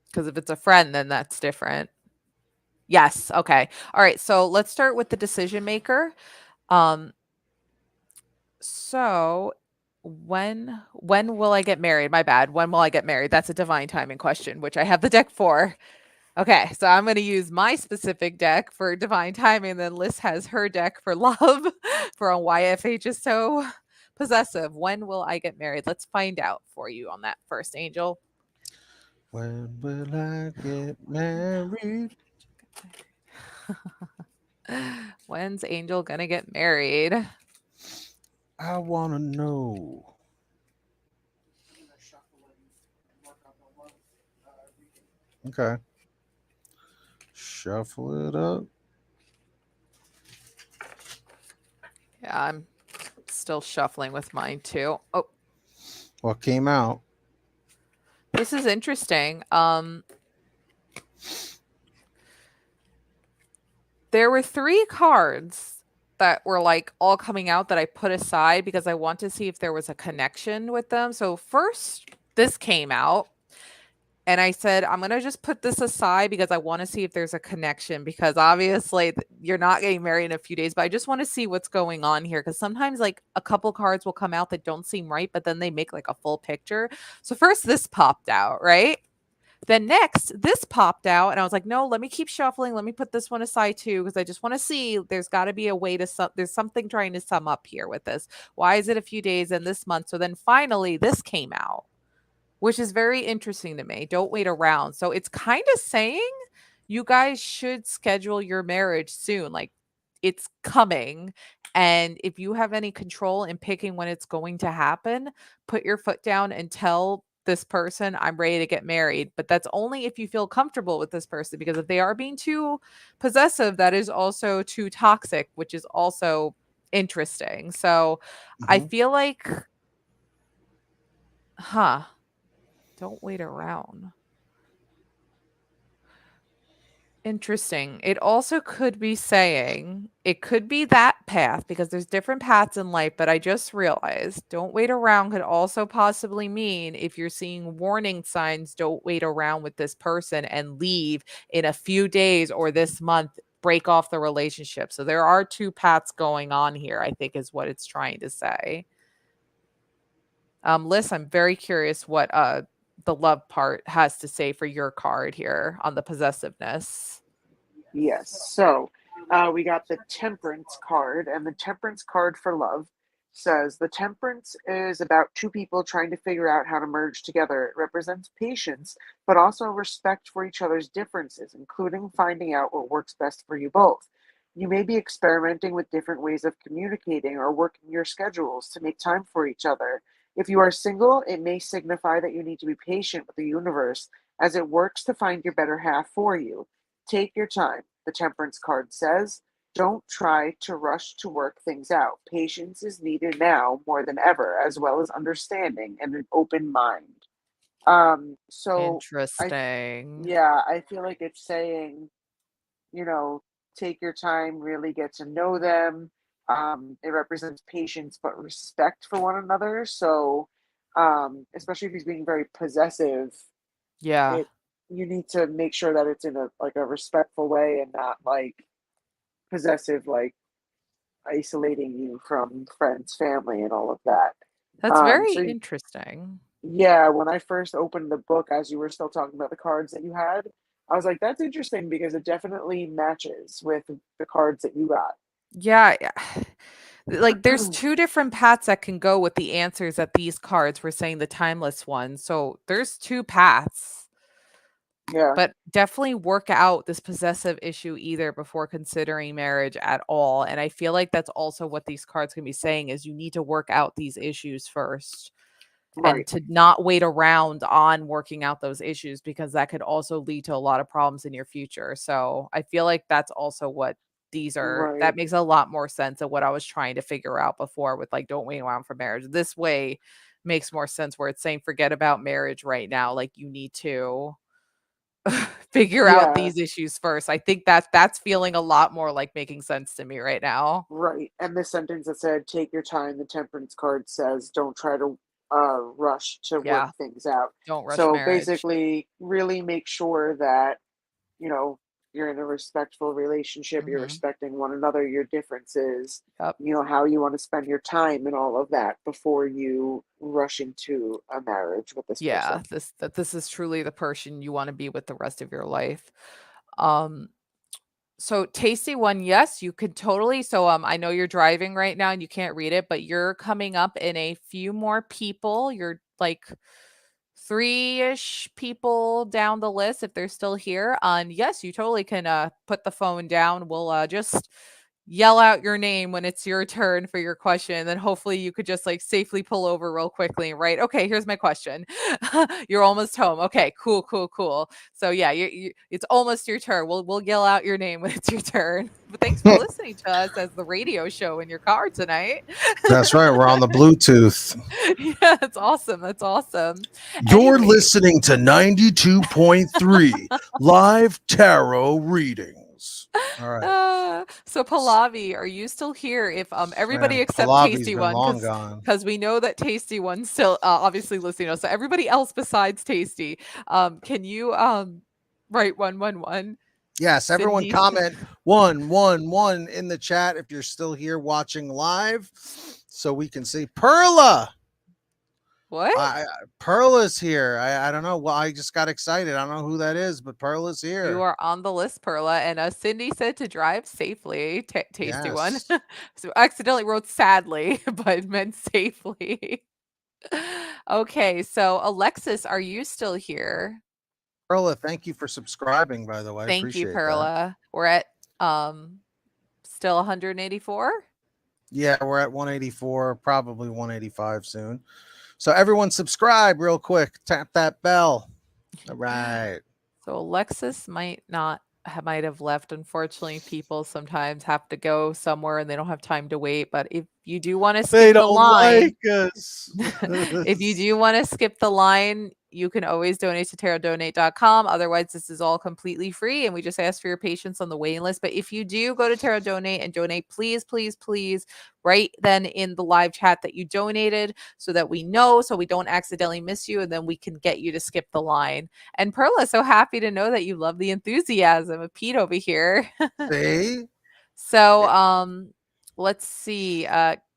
Because if it's a friend, then that's different. Yes. Okay. All right. So let's start with the decision maker. So when will I get married? My bad. When will I get married? That's a divine timing question, which I have the deck for. Okay, so I'm going to use my specific deck for divine timing. Then Liz has her deck for love for on why FH is so possessive. When will I get married? Let's find out for you on that first, Angel. When will I get married? When's Angel gonna get married? I want to know. Okay. Shuffle it up. Yeah, I'm still shuffling with mine too. Oh, What came out? this is interesting. There were 3 cards that were like all coming out that I put aside because I want to see if there was a connection with them. So first this came out and I said, I'm going to just put this aside because I want to see if there's a connection because obviously you're not getting married in a few days, but I just want to see what's going on here because sometimes like a couple cards will come out that don't seem right, but then they make like a full picture. So first this popped out, right? Then next, this popped out, and I was like, no, let me keep shuffling. Let me put this one aside too, because I just want to see there's got to be a way to there's something trying to sum up here with this. Why is it a few days and this month? So then finally, this came out, which is very interesting to me. Don't wait around. So it's kind of saying you guys should schedule your marriage soon. Like it's coming. And if you have any control in picking when it's going to happen, put your foot down and tell this person I'm ready to get married. But that's only if you feel comfortable with this person, because if they are being too possessive, that is also too toxic, which is also interesting. So I feel like, don't wait around. Interesting. It also could be saying it could be that path because there's different paths in life, but I just realized don't wait around could also possibly mean if you're seeing warning signs, don't wait around with this person and leave in a few days or this month, break off the relationship. So there are 2 paths going on here, I think is what it's trying to say. Liz, I'm very curious what the love part has to say for your card here on the possessiveness. Yes. So we got the Temperance card, and the Temperance card for love says the Temperance is about 2 people trying to figure out how to merge together. It represents patience, but also respect for each other's differences, including finding out what works best for you both. You may be experimenting with different ways of communicating or working your schedules to make time for each other. If you are single, it may signify that you need to be patient with the universe as it works to find your better half for you. Take your time, the Temperance card says. Don't try to rush to work things out. Patience is needed now more than ever, as well as understanding and an open mind. So Interesting. I feel like it's saying, you know, take your time, really get to know them. It represents patience but respect for one another. So, especially if he's being very possessive, Yeah. it you need to make sure that it's in a respectful way and not like possessive, like isolating you from friends, family, and all of that. That's very So interesting. yeah, when I first opened the book, as you were still talking about the cards that you had, I was like, that's interesting because it definitely matches with the cards that you got. Yeah, like there's two different paths that can go with the answers that these cards were saying the timeless one. So there's two paths, Yeah, but definitely work out this possessive issue either before considering marriage at all. And I feel like that's also what these cards can be saying is you need to work out these issues first and right. to not wait around on working out those issues because that could also lead to a lot of problems in your future. So I feel like that's also what these are. That Right. makes a lot more sense of what I was trying to figure out before with like don't wait around for marriage. This way makes more sense where it's saying forget about marriage right now. Like you need to figure out Yeah, these issues first. I think that's feeling a lot more like making sense to me right now. right. And the sentence that said, take your time, the temperance card says, don't try to rush to work Yeah, things out. don't rush So marriage. basically, really make sure that, you know, you're in a respectful relationship, you're Mhm. respecting one another, your differences, Yep. how you want to spend your time and all of that before you rush into a marriage with this Yeah, person. this is truly the person you wanna be with the rest of your life. Um, so Tasty One, yes, you could totally I know you're driving right now and you can't read it, but you're coming up in a few more people. You're like 3-ish people down the list if they're still here. And yes, you totally can put the phone down. We'll just yell out your name when it's your turn for your question. And then hopefully you could just like safely pull over real quickly and write, okay, here's my question. You're almost home. Okay, cool, cool, cool. So yeah, it's almost your turn. We'll yell out your name when it's your turn. But thanks for listening to us as the radio show in your car tonight. That's right. We're on the Bluetooth. Yeah, that's awesome. That's awesome. You're Anyways, listening to 92.3 live tarot readings. All right. so Pallavi, are you still here? If everybody Man, except Pallavi's Tasty been One, long gone. because we know that Tasty One's still obviously listening to us. So everybody else besides Tasty, can you write 111? Yes, everyone Cindy, comment 111 in the chat if you're still here watching live so we can see Perla. what? Perla's here. I don't know. Well, I just got excited. I don't know who that is, but Perla's You here. are on the list, Perla. And Cindy said to drive safely. Tasty One. Yes. So I accidentally wrote sadly, but meant safely. Okay, so Alexis, are you still here? Perla, thank you for subscribing, by the way. I Thank you, appreciate that. Perla. We're at still 184. Yeah, we're at 184, probably 185 soon. So everyone subscribe real quick. Tap that bell. All right. So Alexis might have left. Unfortunately, people sometimes have to go somewhere and they don't have time to wait. But if you do want to They skip the don't line, like us. if you do want to skip the line, you can always donate to tarodonate.com. Otherwise, this is all completely free. And we just ask for your patience on the waiting list. But if you do go to Tarot Donate and donate, please, please, please write then in the live chat that you donated so that we know, so we don't accidentally miss you. And then we can get you to skip the line. And Perla, so happy to know that you love the enthusiasm of Pete over here. See? So let's see.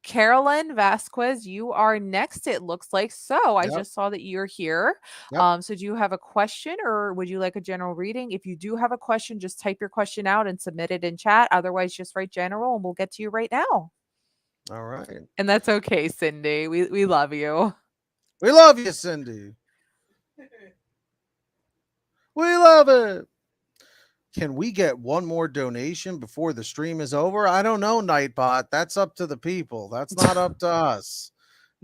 Carolann Vasquez, you are next, it looks like. So I Yep. just saw that you're here. Yep. So do you have a question or would you like a general reading? If you do have a question, just type your question out and submit it in chat. Otherwise, just write general and we'll get to you right now. All right. And that's okay, Cindy. We love you. We love you, Cindy. We love it. Can we get one more donation before the stream is over? I don't know, Nightbot. That's up to the people. That's not up to us.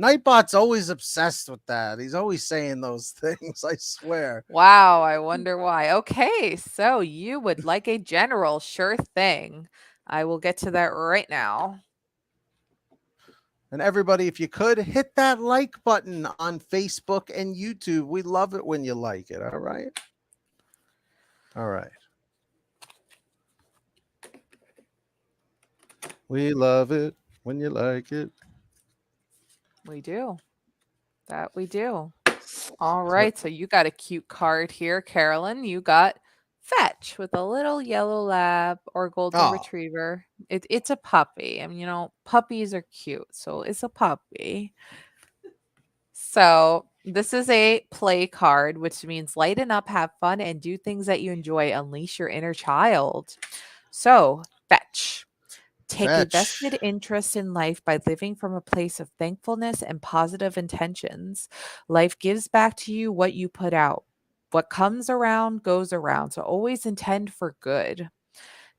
Nightbot's always obsessed with that. He's always saying those things, I swear. Wow, I wonder why. Okay, so you would like a general, sure thing. I will get to that right now. And everybody, if you could, hit that like button on Facebook and YouTube. We love it when you like it. All right. All right. We love it when you like it. We do. That we do. All right. So you got a cute card here, Carolann. You got Fetch with a little yellow lab or golden Oh, retriever. It's a puppy. I mean, puppies are cute, so it's a puppy. So this is a play card, which means lighten up, have fun, and do things that you enjoy. Unleash your inner child. So fetch. Take a vested fetch. interest in life by living from a place of thankfulness and positive intentions. Life gives back to you what you put out. What comes around goes around. So always intend for good.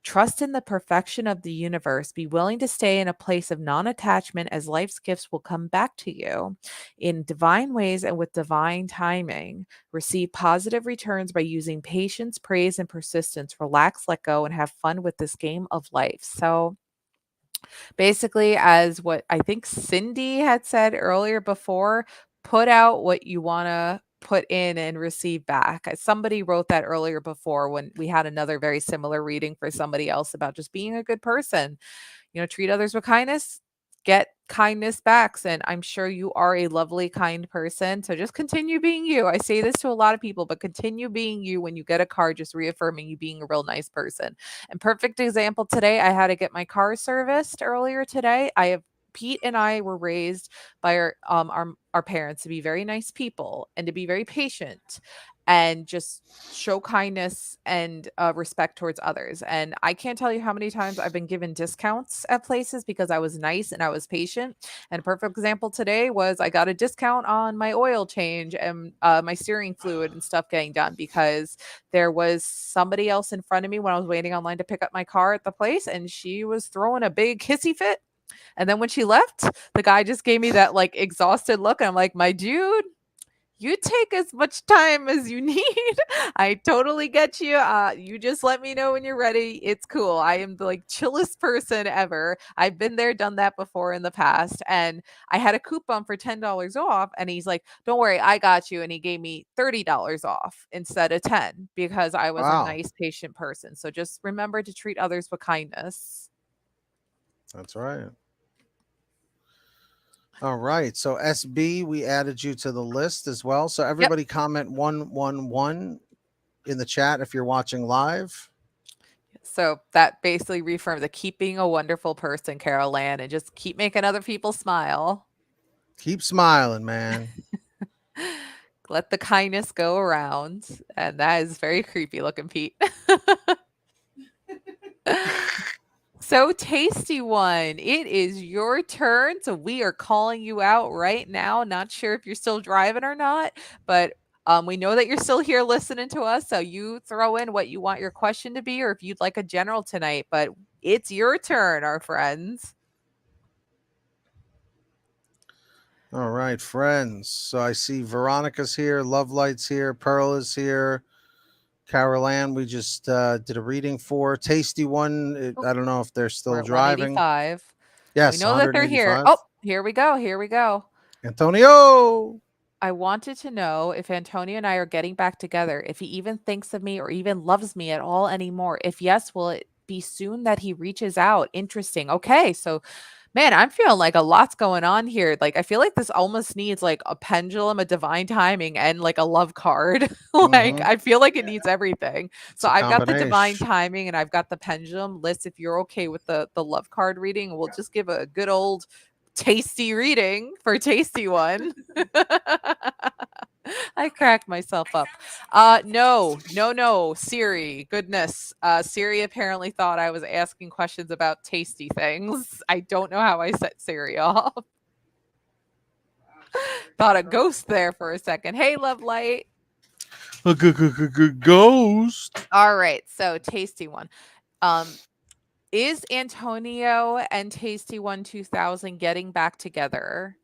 Trust in the perfection of the universe. Be willing to stay in a place of non attachment as life's gifts will come back to you in divine ways and with divine timing. Receive positive returns by using patience, praise, and persistence. Relax, let go, and have fun with this game of life. So, basically, as what I think Cindy had said earlier before, put out what you want to put in and receive back. Somebody wrote that earlier before when we had another very similar reading for somebody else about just being a good person. Treat others with kindness, get kindness back. And I'm sure you are a lovely, kind person. So just continue being you. I say this to a lot of people, but continue being you when you get a card, just reaffirming you being a real nice person. And perfect example today, I had to get my car serviced earlier today. Pete and I were raised by our parents to be very nice people and to be very patient and just show kindness and respect towards others. And I can't tell you how many times I've been given discounts at places because I was nice and I was patient. And a perfect example today was I got a discount on my oil change and my steering fluid and stuff getting done because there was somebody else in front of me when I was waiting online to pick up my car at the place, and she was throwing a big hissy fit. And then when she left, the guy just gave me that like exhausted look. And I'm like, my dude, you take as much time as you need. I totally get you. You just let me know when you're ready. It's cool. I am the like chillest person ever. I've been there, done that before in the past. And I had a coupon for $10 off. And he's like, don't worry, I got you. And he gave me $30 off instead of 10 because I was a Wow. nice, patient person. So just remember to treat others with kindness. That's right. All right. So SB, we added you to the list as well. So Yep. everybody comment 111 in the chat if you're watching live. So that basically reaffirmed the keep being a wonderful person, Carolann, and just keep making other people smile. Keep smiling, man. Let the kindness go around. And that is very creepy looking, Pete. So TastyOne, it is your turn. So we are calling you out right now. Not sure if you're still driving or not, but we know that you're still here listening to us. So you throw in what you want your question to be, or if you'd like a general tonight. But it's your turn, our friends. All right, friends. So I see Veronica's here, Love Light's here, Pearl is here, Carolann. We just did a reading for TastyOne. Oh, I don't know if they're we're still at driving. 185. We Yes, know that they're here. 185. Oh, here we go. Here we go. Antonio. I wanted to know if Antonio and I are getting back together, if he even thinks of me or even loves me at all anymore. If yes, will it be soon that he reaches out? Interesting. Okay. So, man, I'm feeling like a lot's going on here. Like, I feel like this almost needs like a pendulum, a divine timing, and like a love card. Like, Mm-hmm. I feel like it needs everything. It's So, a I've got the divine combination. timing and I've got the pendulum list. If you're okay with the love card reading, we'll just give a good old tasty reading for TastyOne. I cracked myself up. No, Siri. Goodness. Siri apparently thought I was asking questions about tasty things. I don't know how I set Siri off. Thought a ghost there for a second. Hey, love light. A ghost. All right, so TastyOne. Is Antonio and TastyOne 2000 getting back together?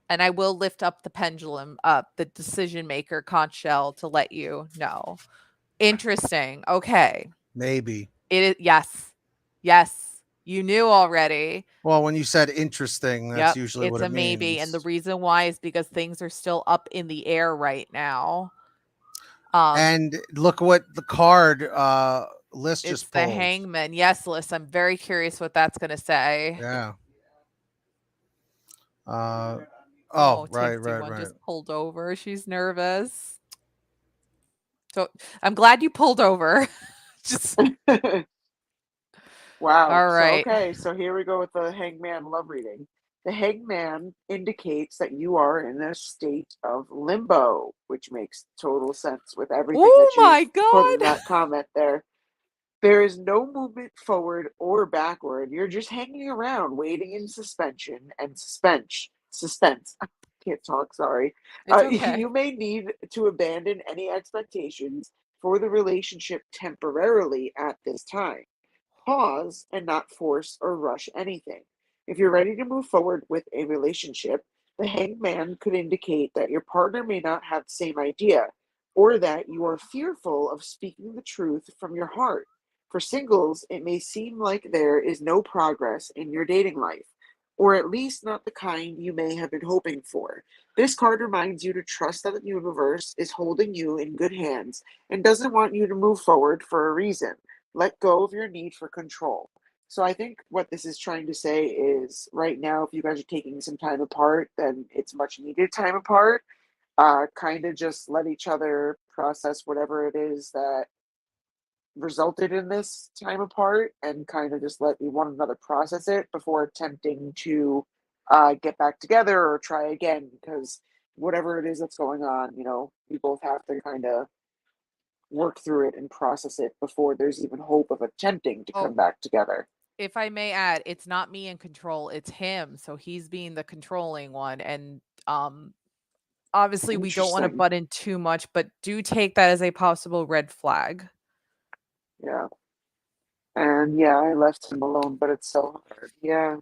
And I will lift up the pendulum up, the decision maker conch shell to let you know. Interesting. Okay. Maybe. It is yes. Yes. You knew already. Well, when you said interesting, that's Yep. usually what It's it a maybe. And the means. reason why is because things are still up in the air right now. Um, And look what the card list it's just the pulled. hangman. Yes, Liz. I'm very curious what that's gonna say. Yeah. Uh Oh, right, Tasty right, One right. just pulled over. She's nervous. So I'm glad you pulled over. Just Wow. all So, right. okay. So here we go with the Hangman love reading. The Hangman indicates that you are in a state of limbo, which makes total sense with everything Oh that you've my put in god. that comment there. There is no movement forward or backward. You're just hanging around, waiting in suspension and suspense. I can't talk, sorry. It's You okay. may need to abandon any expectations for the relationship temporarily at this time. Pause and not force or rush anything. If you're ready to move forward with a relationship, the hangman could indicate that your partner may not have the same idea, or that you are fearful of speaking the truth from your heart. For singles, it may seem like there is no progress in your dating life, or at least not the kind you may have been hoping for. This card reminds you to trust that the universe is holding you in good hands and doesn't want you to move forward for a reason. Let go of your need for control. So I think what this is trying to say is right now, if you guys are taking some time apart, then it's much needed time apart. Kind of just let each other process whatever it is that resulted in this time apart and kind of just let one another process it before attempting to get back together or try again, because whatever it is that's going on, you both have to kind of work through it and process it before there's even hope of attempting to Oh, come back together. if I may add, it's not me in control, it's him. So he's being the controlling one. And obviously we don't want to Interesting. butt in too much, but do take that as a possible red flag. Yeah. And yeah, I left him alone, but it's so hard. Yeah,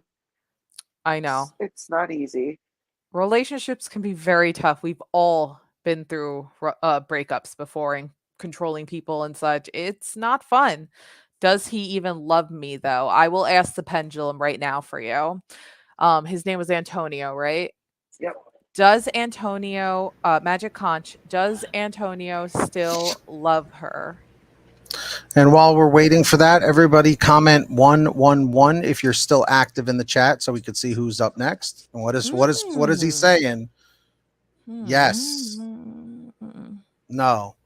I it's, know. it's not easy. Relationships can be very tough. We've all been through breakups before and controlling people and such. It's not fun. Does he even love me though? I will ask the pendulum right now for you. His name was Antonio, right? Yep. Does Antonio, Magic Conch, does Antonio still love her? And while we're waiting for that, everybody comment 111 if you're still active in the chat so we could see who's up next. And what is he Hmm. saying? Yes. Hmm. No.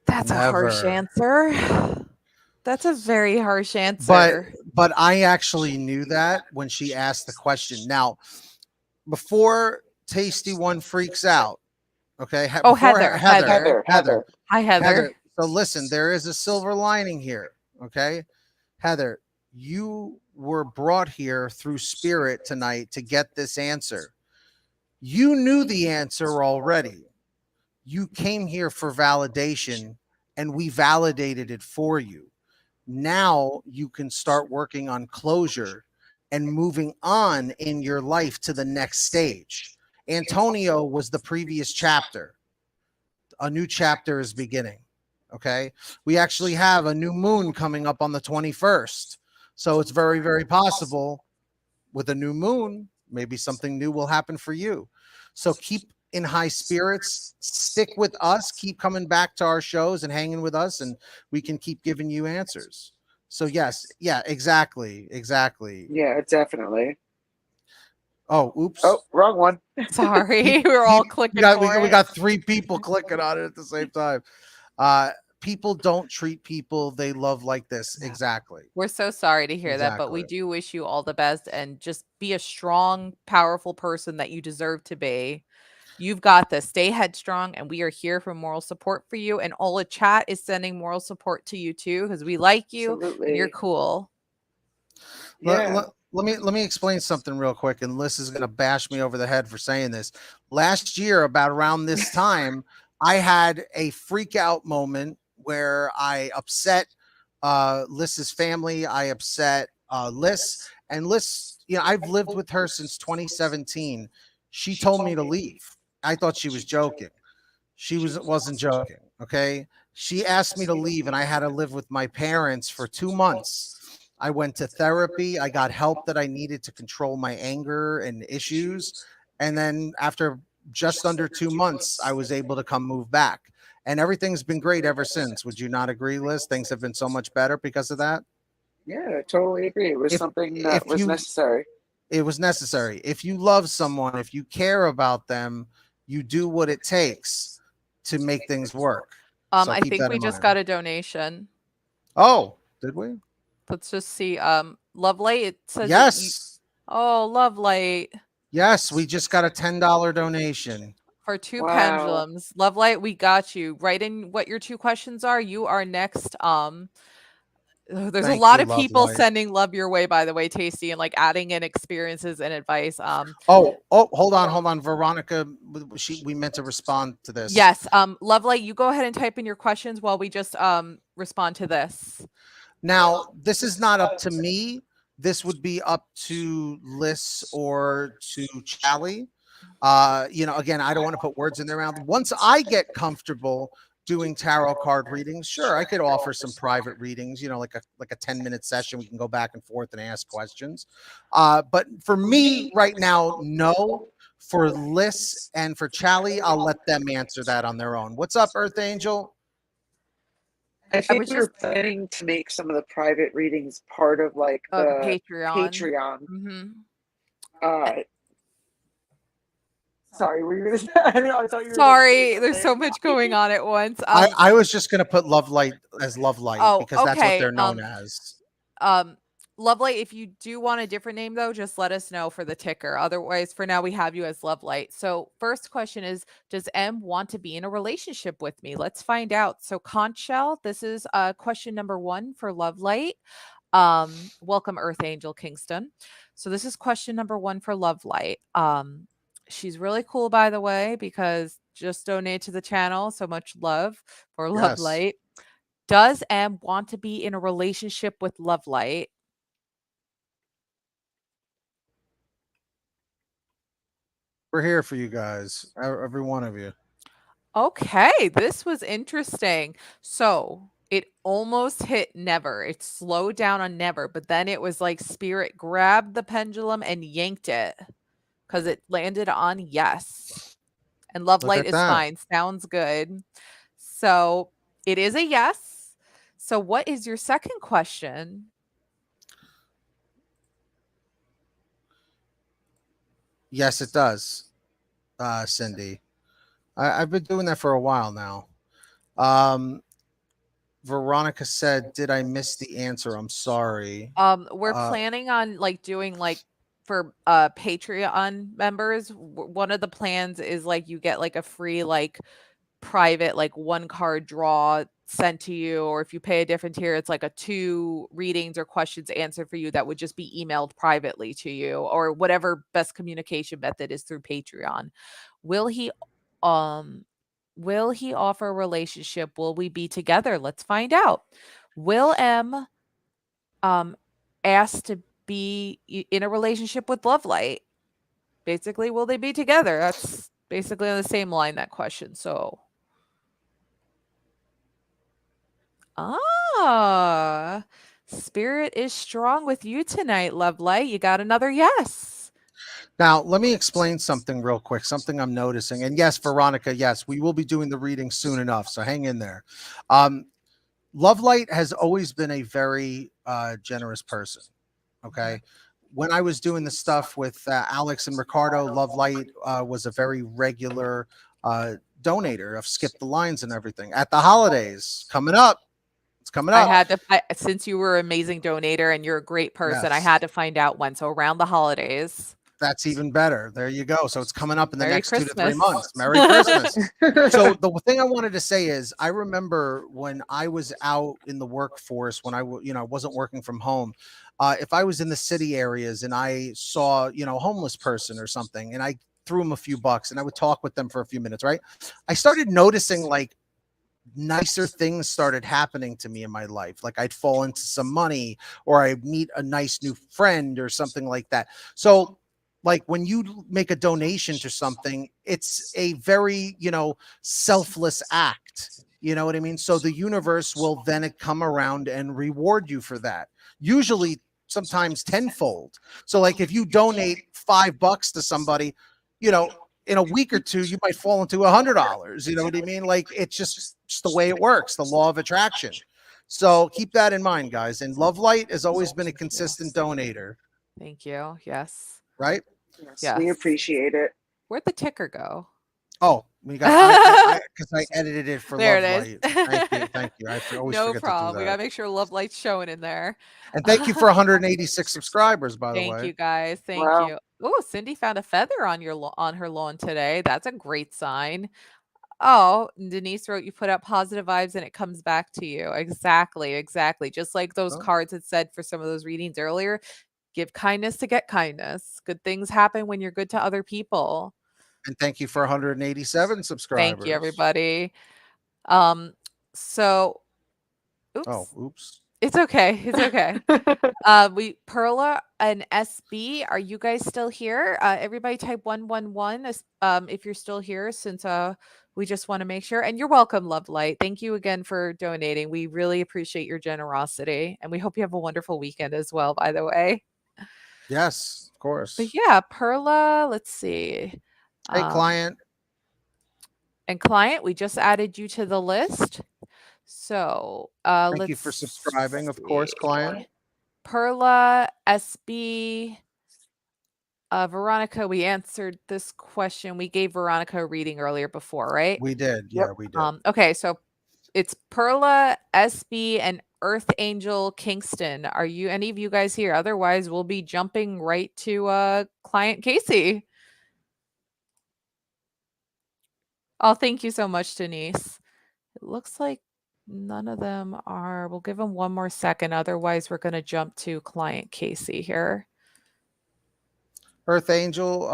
That's a harsh Never. answer. That's a very harsh But answer. but I actually knew that when she asked the question. Now, before Tasty One freaks out, okay? Oh, Before Heather, Heather, Heather. Heather, Heather, Heather. Hi, Heather. Heather. So listen, there is a silver lining here, okay? Heather, you were brought here through spirit tonight to get this answer. You knew the answer already. You came here for validation and we validated it for you. Now you can start working on closure and moving on in your life to the next stage. Antonio was the previous chapter. A new chapter is beginning. Okay. We actually have a new moon coming up on the 21st. So it's very, very possible with a new moon, maybe something new will happen for you. So keep in high spirits, stick with us, keep coming back to our shows and hanging with us, and we can keep giving you answers. So yes, yeah, exactly, exactly. Yeah, definitely. Oh, Oh, oops. wrong one. Sorry, People, we're all we clicking got for we it. got three people clicking on it at the same time. Uh, people don't treat people they love like this. No. Exactly, We're so sorry to hear that, but we exactly. do wish you all the best and just be a strong, powerful person that you deserve to be. You've got this. Stay headstrong, and we are here for moral support for you. And all the chat is sending moral support to you too, because we like you and you're Absolutely. cool. let, Yeah. let, let me explain something real quick, and Liz is going to bash me over the head for saying this. Last year, about around this time, I had a freak out moment where I upset Liz's family. I upset Liz, and Liz, I've lived with her since 2017. She told me to leave. I thought she was joking. She wasn't joking. Okay. She asked me to leave, and I had to live with my parents for 2 months. I went to therapy. I got help that I needed to control my anger and issues. And then after just under 2 months, I was able to come move back. And everything's been great ever since. Would you not agree, Liz? Things have been so much better because of that. Yeah, I totally agree. It was If something that if was you necessary. It was necessary. If you love someone, if you care about them, you do what it takes to make things work. So I keep think that we in just mind. got a donation. Oh, did we? Let's just see. Lovelight, it says that you. Yes. Oh, Lovelight. Yes, we just got a $10 donation. For 2 Wow. pendulums. Lovelight, we got you. Write in what your 2 questions are. You are next. There's a Thank lot you, of people Lovelight. sending love your way, by the way, Tasty, and like adding in experiences and advice. Oh, hold on. Veronica, we meant to respond to this. Yes. Lovelight, you go ahead and type in your questions while we just respond to this. Now, this is not up to me. This would be up to Liz or to Chally. Again, I don't want to put words in their mouth. Once I get comfortable doing tarot card readings, sure, I could offer some private readings, like a 10-minute session. We can go back and forth and ask questions. But for me right now, no. For Liz and for Chally, I'll let them answer that on their own. What's up, Earth Angel? I I think was we were just planning to make some of the private readings part of like the the Patreon. Patreon. Mm-hmm. Sorry, were you gonna say? I thought you were gonna say Sorry, there's so something. much going on at once. I was just going to put Love Light as Love Light Oh, because that's what okay. they're known as. Lovelight, if you do want a different name though, just let us know for the ticker. Otherwise, for now we have you as Lovelight. So first question is, does M want to be in a relationship with me? Let's find out. So Conch Shell, this is question number 1 for Lovelight. Welcome Earth Angel Kingston. So this is question number 1 for Lovelight. She's really cool, by the way, because just donate to the channel. So much love for Yes. Lovelight. Does M want to be in a relationship with Lovelight? We're here for you guys, every one of you. Okay, this was interesting. So it almost hit never. It slowed down on never, but then it was like spirit grabbed the pendulum and yanked it because it landed on yes. And love Look light at is that. fine. Sounds good. So it is a yes. So what is your second question? Yes, it does, Cindy. I've been doing that for a while now. Veronica said, "Did I miss the answer? I'm sorry." We're planning on like doing like for Patreon members. One of the plans is like you get like a free like private like 1 card draw sent to you, or if you pay a different tier, it's like a 2 readings or questions answered for you that would just be emailed privately to you, or whatever best communication method is through Patreon. Will he um will he offer a relationship? Will we be together? Let's find out. Will M ask to be in a relationship with Lovelight? Basically, will they be together? That's basically on the same line, that question. So spirit is strong with you tonight, Lovelight. You got another yes. Now, let me explain something real quick, something I'm noticing. And yes, Veronica, yes, we will be doing the reading soon enough. So hang in there. Lovelight has always been a very generous person. Okay. When I was doing the stuff with Alex and Ricardo, Lovelight was a very regular donator of Skip the Lines and everything. At the holidays coming up, it's coming I up. had to, since you were an amazing donator and you're a great person, I Yes. had to find out when. So around the holidays. That's even better. There you go. So it's coming up in the Merry next 2 to 3 Christmas. months. Merry Christmas. So the thing I wanted to say is, I remember when I was out in the workforce, when I wasn't working from home. If I was in the city areas and I saw a homeless person or something, and I threw them a few bucks, and I would talk with them for a few minutes, right? I started noticing like nicer things started happening to me in my life. Like I'd fall into some money, or I'd meet a nice new friend or something like that. So like when you make a donation to something, it's a very, selfless act. You know what I mean? So the universe will then come around and reward you for that. Usually sometimes tenfold. So like if you donate $5 to somebody, in a week or two, you might fall into $100. You know what I mean? Like it's just the way it works, the law of attraction. So keep that in mind, guys. And Lovelight has always been a consistent donator, Thank you. Yes. right? Yes, Yes. we appreciate it. Where'd the ticker go? Oh, we got I because I edited it for There Love it is. Light. Thank you. I always No forget to do problem. We that. gotta make sure Love Light's showing in there. And thank you for 186 subscribers, by the Thank way. you guys. Thank Wow. you. Oh, Cindy found a feather on on her lawn today. That's a great sign. Oh, Denise wrote, you put out positive vibes and it comes back to you. Exactly, exactly. Just like those Oh, cards had said for some of those readings earlier, give kindness to get kindness. Good things happen when you're good to other people. and thank you for 187 Thank you, subscribers. everybody. So Oh, oops. oops. It's okay. It's okay. We Perla and SB, are you guys still here? Everybody type 111 if you're still here, since we just want to make sure. And you're welcome, Love Light. Thank you again for donating. We really appreciate your generosity, and we hope you have a wonderful weekend as well, by the way. Yes, of But course. yeah, Perla, let's see. Hey, client. And client, we just added you to the list. So Thank you let's for subscribing, of see. course, client. Perla, SB, Veronica, we answered this question. We gave Veronica a reading earlier before, right? We did. Yep. Yeah, we did. Okay, so it's Perla, SB, and Earth Angel Kingston. Are you any of you guys here? Otherwise, we'll be jumping right to client Casey. Oh, thank you so much, Denise. It looks like none of them are. We'll give them one more second. Otherwise, we're going to jump to client Casey here. Earth Angel,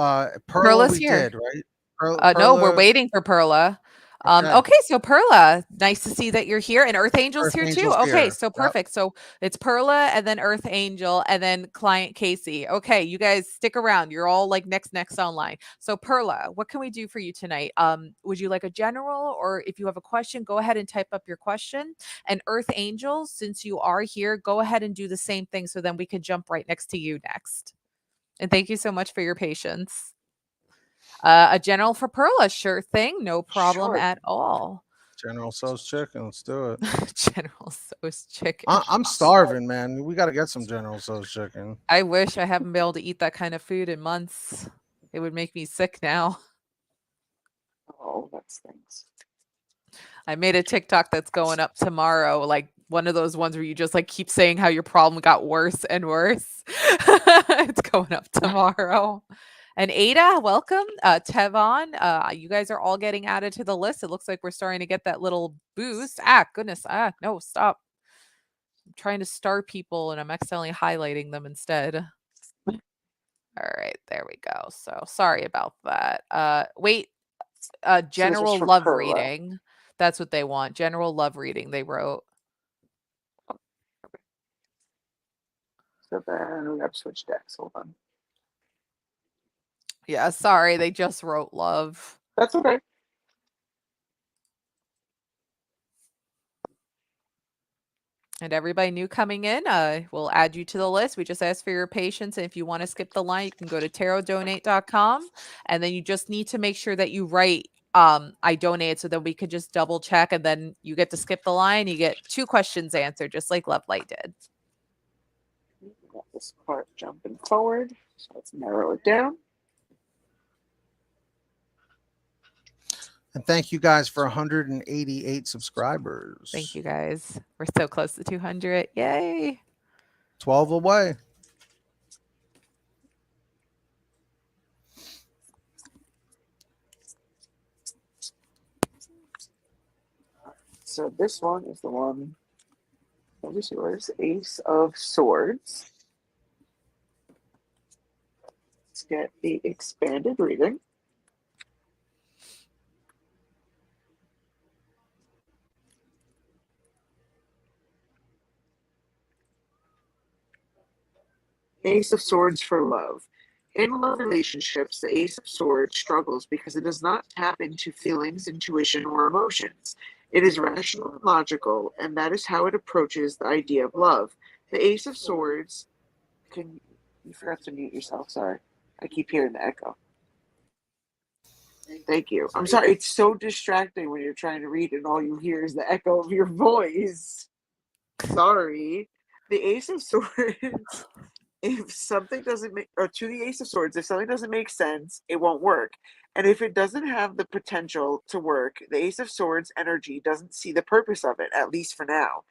Perla, Perla's we here. did, right? No, we're Perla. waiting for Perla. Okay. Okay, so Perla, nice to see that you're here, and Earth Angel's Earth here too. Angel's Okay, here. so Yep. perfect. So it's Perla and then Earth Angel and then client Casey. Okay, you guys stick around. You're all like next online. So Perla, what can we do for you tonight? Would you like a general, or if you have a question, go ahead and type up your question. And Earth Angel, since you are here, go ahead and do the same thing so then we can jump right next to you next. And thank you so much for your patience. A general for Perla, sure thing, no problem Sure. at all. General So's chicken. Let's do it. General So's chicken. I'm starving, man. We got to get some General So's chicken. I wish I haven't been able to eat that kind of food in months. It would make me sick now. Oh, that stinks. I made a TikTok that's going up tomorrow, like one of those ones where you just like keep saying how your problem got worse and worse. It's going up tomorrow. And Ada, welcome. Tavon, you guys are all getting added to the list. It looks like we're starting to get that little boost. Goodness. No, stop. I'm trying to star people and I'm accidentally highlighting them instead. All right, there we go. So sorry about that. Wait, general for love Perla. reading. That's what they want. General love reading, they wrote. So then we have to switch decks. Hold on. Yeah, sorry, they just wrote love. That's okay. And everybody new coming in, we'll add you to the list. We just ask for your patience. And if you want to skip the line, you can go to tarotdonate.com. And then you just need to make sure that you write I donate, so that we could just double check. And then you get to skip the line. You get 2 questions answered, just like Love Light did. We got this part jumping forward. So let's narrow it down. And thank you guys for 188 subscribers. Thank you guys. We're so close to 200. Yay. 12 away. So this one is the one. What is yours? Ace of Swords. Let's get the expanded reading. Ace of Swords for love. In love relationships, the Ace of Swords struggles because it does not tap into feelings, intuition, or emotions. It is rational and logical, and that is how it approaches the idea of love. The Ace of Swords can. You forgot to mute yourself. Sorry. I keep hearing the echo. Thank you. I'm sorry. It's so distracting when you're trying to read and all you hear is the echo of your voice. Sorry. The Ace of Swords, if something doesn't make, or to the Ace of Swords, if something doesn't make sense, it won't work. And if it doesn't have the potential to work, the Ace of Swords energy doesn't see the purpose of it, at least for now.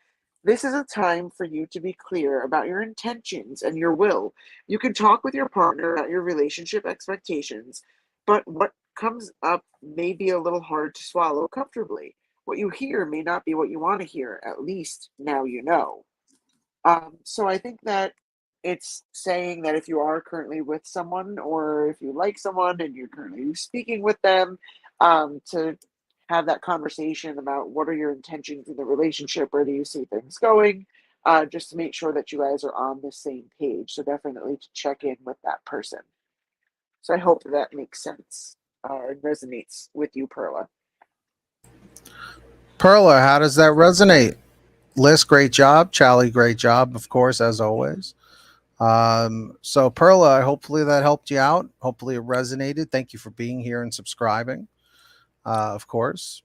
This is a time for you to be clear about your intentions and your will. You can talk with your partner about your relationship expectations, but what comes up may be a little hard to swallow comfortably. What you hear may not be what you want to hear, at least now you know. So I think that it's saying that if you are currently with someone or if you like someone and you're currently speaking with them, to have that conversation about what are your intentions in the relationship, where do you see things going, just to make sure that you guys are on the same page. So definitely to check in with that person. So I hope that makes sense and resonates with you, Perla. Perla, how does that resonate? Liz, great job. Charlie, great job, of course, as always. So Perla, hopefully that helped you out. Hopefully it resonated. Thank you for being here and subscribing, of course.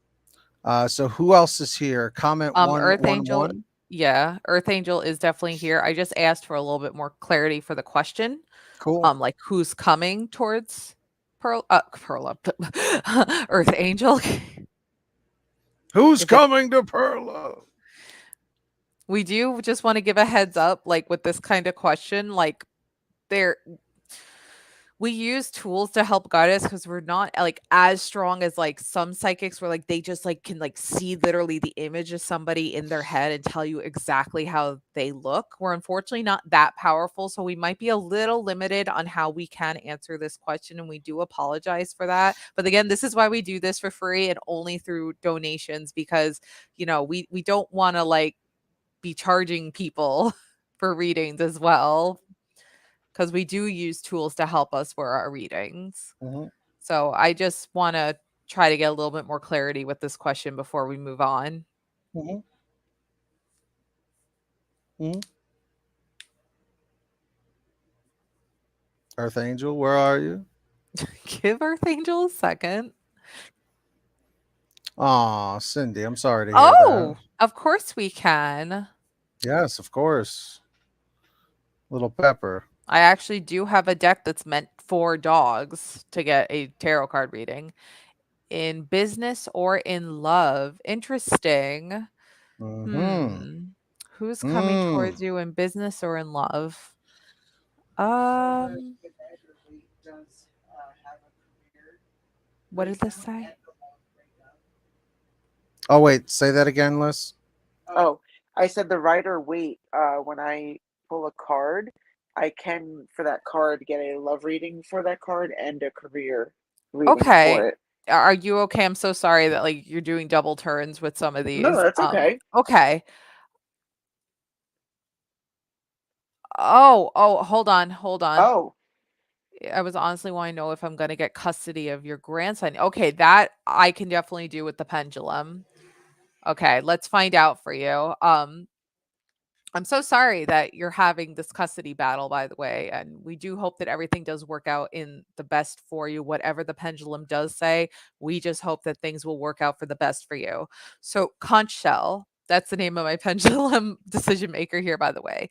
So who else is here? Comment Earth one Angel. one. Yeah, Earth Angel is definitely here. I just asked for a little bit more clarity for the question. Cool. Like who's coming towards Perla, Earth Angel. Who's Is that coming to Perla? we do just want to give a heads up, like with this kind of question, like there we use tools to help guide us because we're not like as strong as like some psychics where like they just like can like see literally the image of somebody in their head and tell you exactly how they look. We're unfortunately not that powerful, so we might be a little limited on how we can answer this question, and we do apologize for that. But again, this is why we do this for free and only through donations, because we don't want to like be charging people for readings as well, because we do use tools to help us for our readings. Mhm. So I just want to try to get a little bit more clarity with this question before we move on. Mhm. Mhm. Earth Angel, where are you? Give Earth Angel a second. Aw, Cindy, I'm sorry to hear that. Oh, of course we can. Yes, of course. Little Pepper. I actually do have a deck that's meant for dogs to get a tarot card reading. In business or in love? Interesting. Mm-hmm. Hmm. Who's coming Mm. towards you in business or in love? The Um, Badger Weight does have a career what did this breakdown say? and a love breakup. Oh wait, say that again, Liz. Oh, I said the Rider Waite, when I pull a card, I can, for that card, get a love reading for that card and a career reading Okay. for it. Are you okay? I'm so sorry that like you're doing double turns with some of No, these. that's okay. Okay. Oh, hold on, hold on. Oh, I was honestly wanting to know if I'm gonna get custody of your grandson. Okay, that I can definitely do with the pendulum. Okay, let's find out for you. I'm so sorry that you're having this custody battle, by the way, and we do hope that everything does work out in the best for you. Whatever the pendulum does say, we just hope that things will work out for the best for you. So, conch shell, that's the name of my pendulum decision maker here, by the way.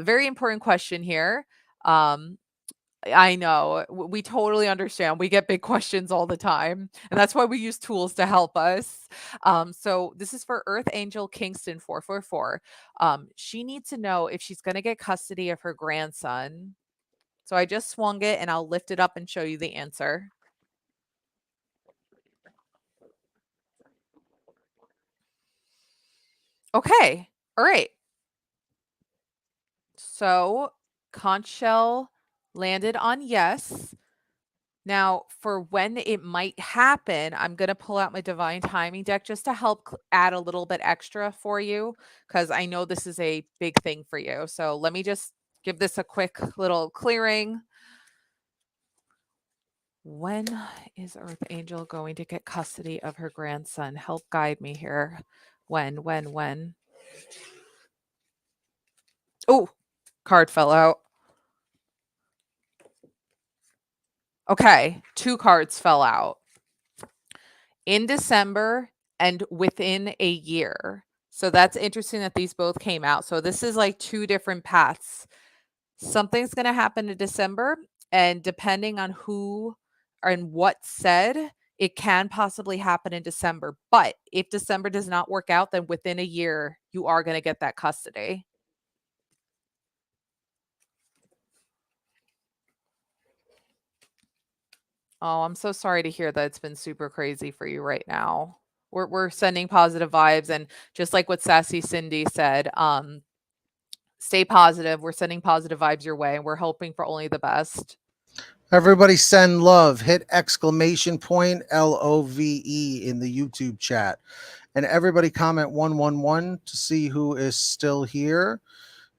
Very important question here. Um, I know. We totally understand. We get big questions all the time, and that's why we use tools to help us. So this is for Earth Angel Kingston 444. She needs to know if she's going to get custody of her grandson. So I just swung it, and I'll lift it up and show you the answer. Okay. All right. So conch shell landed on yes. Now, for when it might happen, I'm going to pull out my divine timing deck just to help add a little bit extra for you, because I know this is a big thing for you. So let me just give this a quick little clearing. When is Earth Angel going to get custody of her grandson? Help guide me here. When? Oh, card fell out. Okay, two cards fell out. In December and within a year. So that's interesting that these both came out. So this is like two different paths. Something's going to happen in December, and depending on who and what's said, it can possibly happen in December. But if December does not work out, then within a year, you are going to get that custody. Oh, I'm so sorry to hear that it's been super crazy for you right now. We're sending positive vibes, and just like what Sassy Cindy said, stay positive. We're sending positive vibes your way, and we're hoping for only the best. Everybody send love. Hit exclamation point LOVE in the YouTube chat. And everybody comment 111 to see who is still here,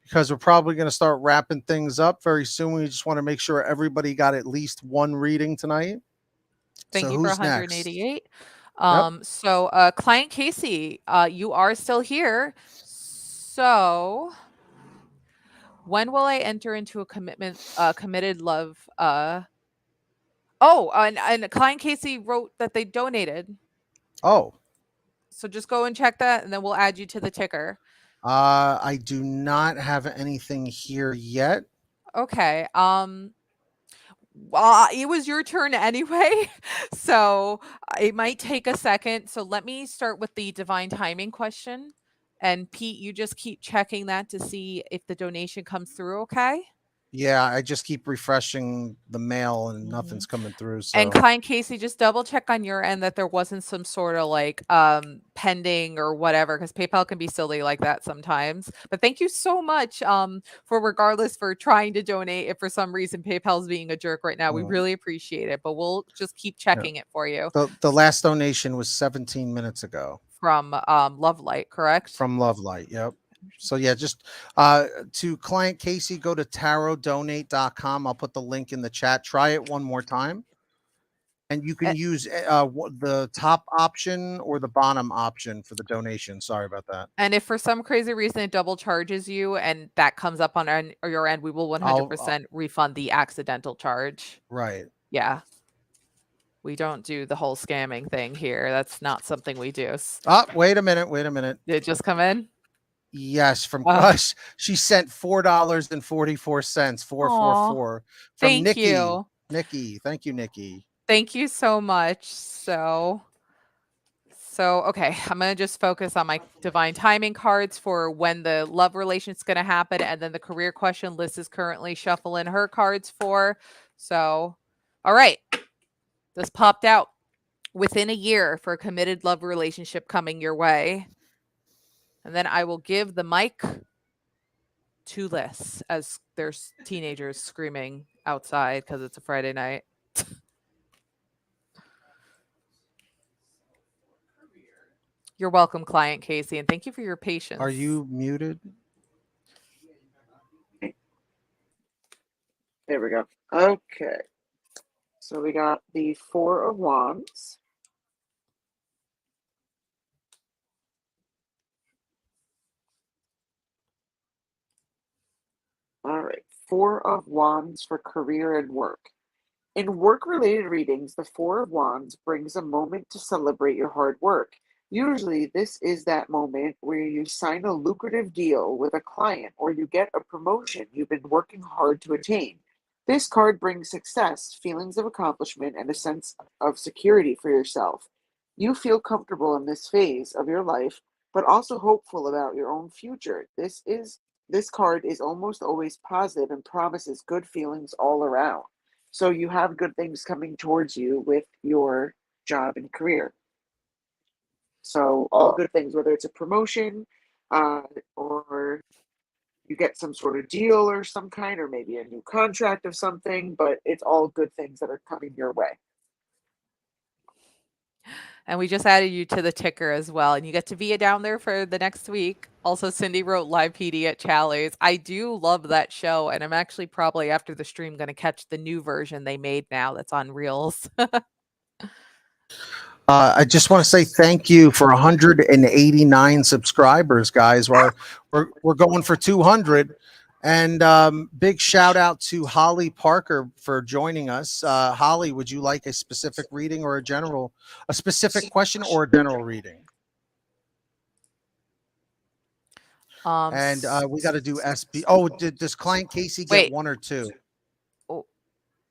because we're probably going to start wrapping things up very soon. We just want to make sure everybody got at least one reading tonight. Thank So you for who's next? 188. Yep. So client Casey, you are still here. So when will I enter into a committed love? And client Casey wrote that they donated. Oh, So just go and check that, and then we'll add you to the ticker. I do not have anything here yet. Okay. It was your turn anyway, so it might take a second. So let me start with the divine timing question. And Pete, you just keep checking that to see if the donation comes through, okay? Yeah, I just keep refreshing the mail and Mhm. nothing's coming through. And So client Casey, just double check on your end that there wasn't some sort of like pending or whatever, because PayPal can be silly like that sometimes. But thank you so much for regardless for trying to donate. If for some reason PayPal's being a jerk right now, we really appreciate it. But we'll just keep checking it for you. the last donation was 17 minutes ago From Love Light, correct? from Love Light. Yep. So yeah, just to client Casey, go to tarotdonate.com. I'll put the link in the chat. Try it one more time. And you can use the top option or the bottom option for the donation. Sorry about that. And if for some crazy reason it double charges you and that comes up on your end, we will 100% refund the accidental charge. Right. Yeah. We don't do the whole scamming thing here. That's not something we do. Oh, wait a minute. Wait a minute. Did it just come in? Yes, from us. She sent $4.44. 444 from thank Nikki. you. Nikki. Thank you, Nikki. Thank you so much. So okay, I'm going to just focus on my divine timing cards for when the love relationship is going to happen, and then the career question Liz is currently shuffling her cards for. So, all right. This popped out within a year for a committed love relationship coming your way. And then I will give the mic to Liz as there's teenagers screaming outside because it's a Friday night. You're welcome, client Casey, and thank you for your patience. Are you muted? There we go. Okay. So we got the Four of Wands. All right. Four of Wands for career and work. In work-related readings, the Four of Wands brings a moment to celebrate your hard work. Usually, this is that moment where you sign a lucrative deal with a client or you get a promotion you've been working hard to attain. This card brings success, feelings of accomplishment, and a sense of security for yourself. You feel comfortable in this phase of your life, but also hopeful about your own future. This card is almost always positive and promises good feelings all around. So you have good things coming towards you with your job and career. So all good things, whether it's a promotion or you get some sort of deal or some kind, or maybe a new contract of something, but it's all good things that are coming your way. And we just added you to the ticker as well. And you get to be down there for the next week. Also, Cindy wrote Live PD at Challies. I do love that show. And I'm actually probably after the stream going to catch the new version they made now that's on Reels. I just want to say thank you for 189 subscribers, guys. We're going for 200. And big shout out to Holly Parker for joining us. Holly, would you like a specific reading or a specific question or a general reading? And we got to do SB. Oh, does client Casey get one or two?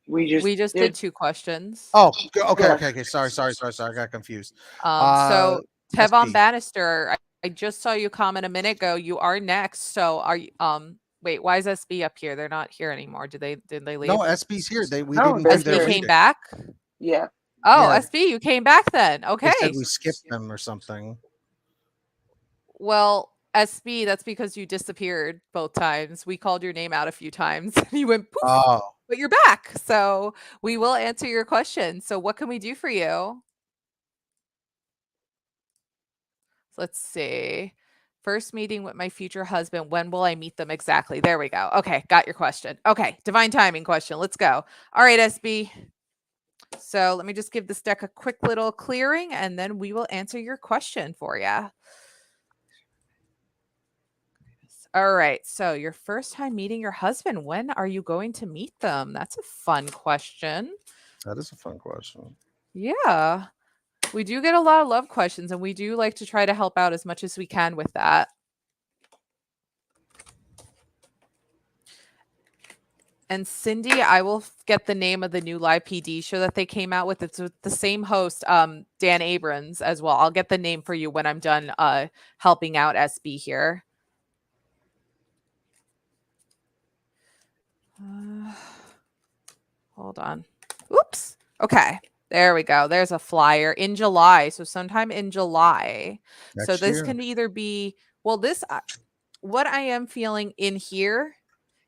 We We just did 2 questions. Oh, okay, Yeah. okay, okay. Sorry. I got confused. So Tavon SP. Bannister, I just saw you comment a minute ago. You are next. So are you wait, why is SB up here? They're not here anymore. Did they leave? No, SP's here. We No, didn't they're do SB their here. came reading. back? Yeah. Oh, Yeah, SB, you came back then. they said Okay. we skipped them or something. Well, SB, that's because you disappeared both times. We called your name out a few times. You went poof, Oh, but you're back. So we will answer your question. So what can we do for you? Let's see. First meeting with my future husband. When will I meet them exactly? There we go. Okay, got your question. Okay, divine timing question. Let's go. All right, SB. So let me just give this deck a quick little clearing and then we will answer your question for you. All right. So your first time meeting your husband, when are you going to meet them? That's a fun question. that is a fun question. Yeah. We do get a lot of love questions and we do like to try to help out as much as we can with that. And Cindy, I will get the name of the new live PD show that they came out with. It's with the same host, Dan Abrams, as well. I'll get the name for you when I'm done helping out SB here. Hold on. Oops. Okay. There we go. There's a flyer in July. So sometime in July. So Next this year. can either be, well, this, what I am feeling in here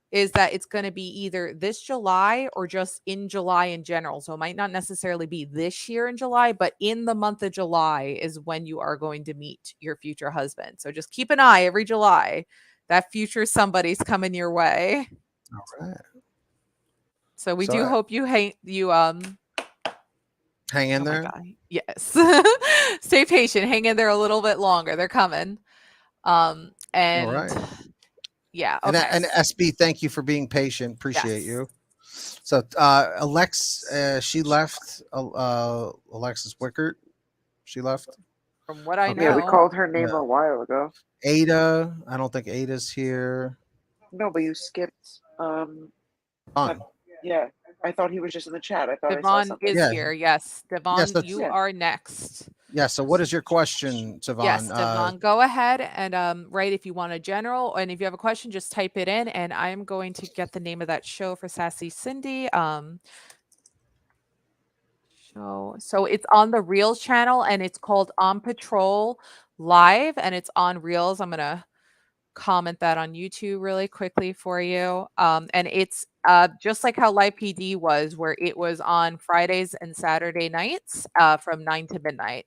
is that it's going to be either this July or just in July in general. So it might not necessarily be this year in July, but in the month of July is when you are going to meet your future husband. So just keep an eye every July. That future somebody's coming your way. All right. So we do hope you hang in oh there. My God. Yes. Stay patient. Hang in there a little bit longer. They're coming. And All right. Yeah. Okay. And SB, thank you for being patient. Appreciate you. So she left. Alexis Wickert, she left. From what I know. Yeah, we called her name a while ago. Ada, I don't think Ada's here. No, but you skipped. On. Yeah, I thought he was just in the chat. I thought I saw Devon something. is here. Yes, Devon, you are next. Yeah. So, what is your question, Tavon? Yes, Devon, go ahead and write if you want a general, and if you have a question, just type it in, and I am going to get the name of that show for Sassy Cindy. So it's on the Reels channel, and it's called On Patrol Live, and it's on Reels. I'm gonna comment that on YouTube really quickly for you. And it's just like how Live PD was, where it was on Fridays and Saturday nights from 9 to midnight.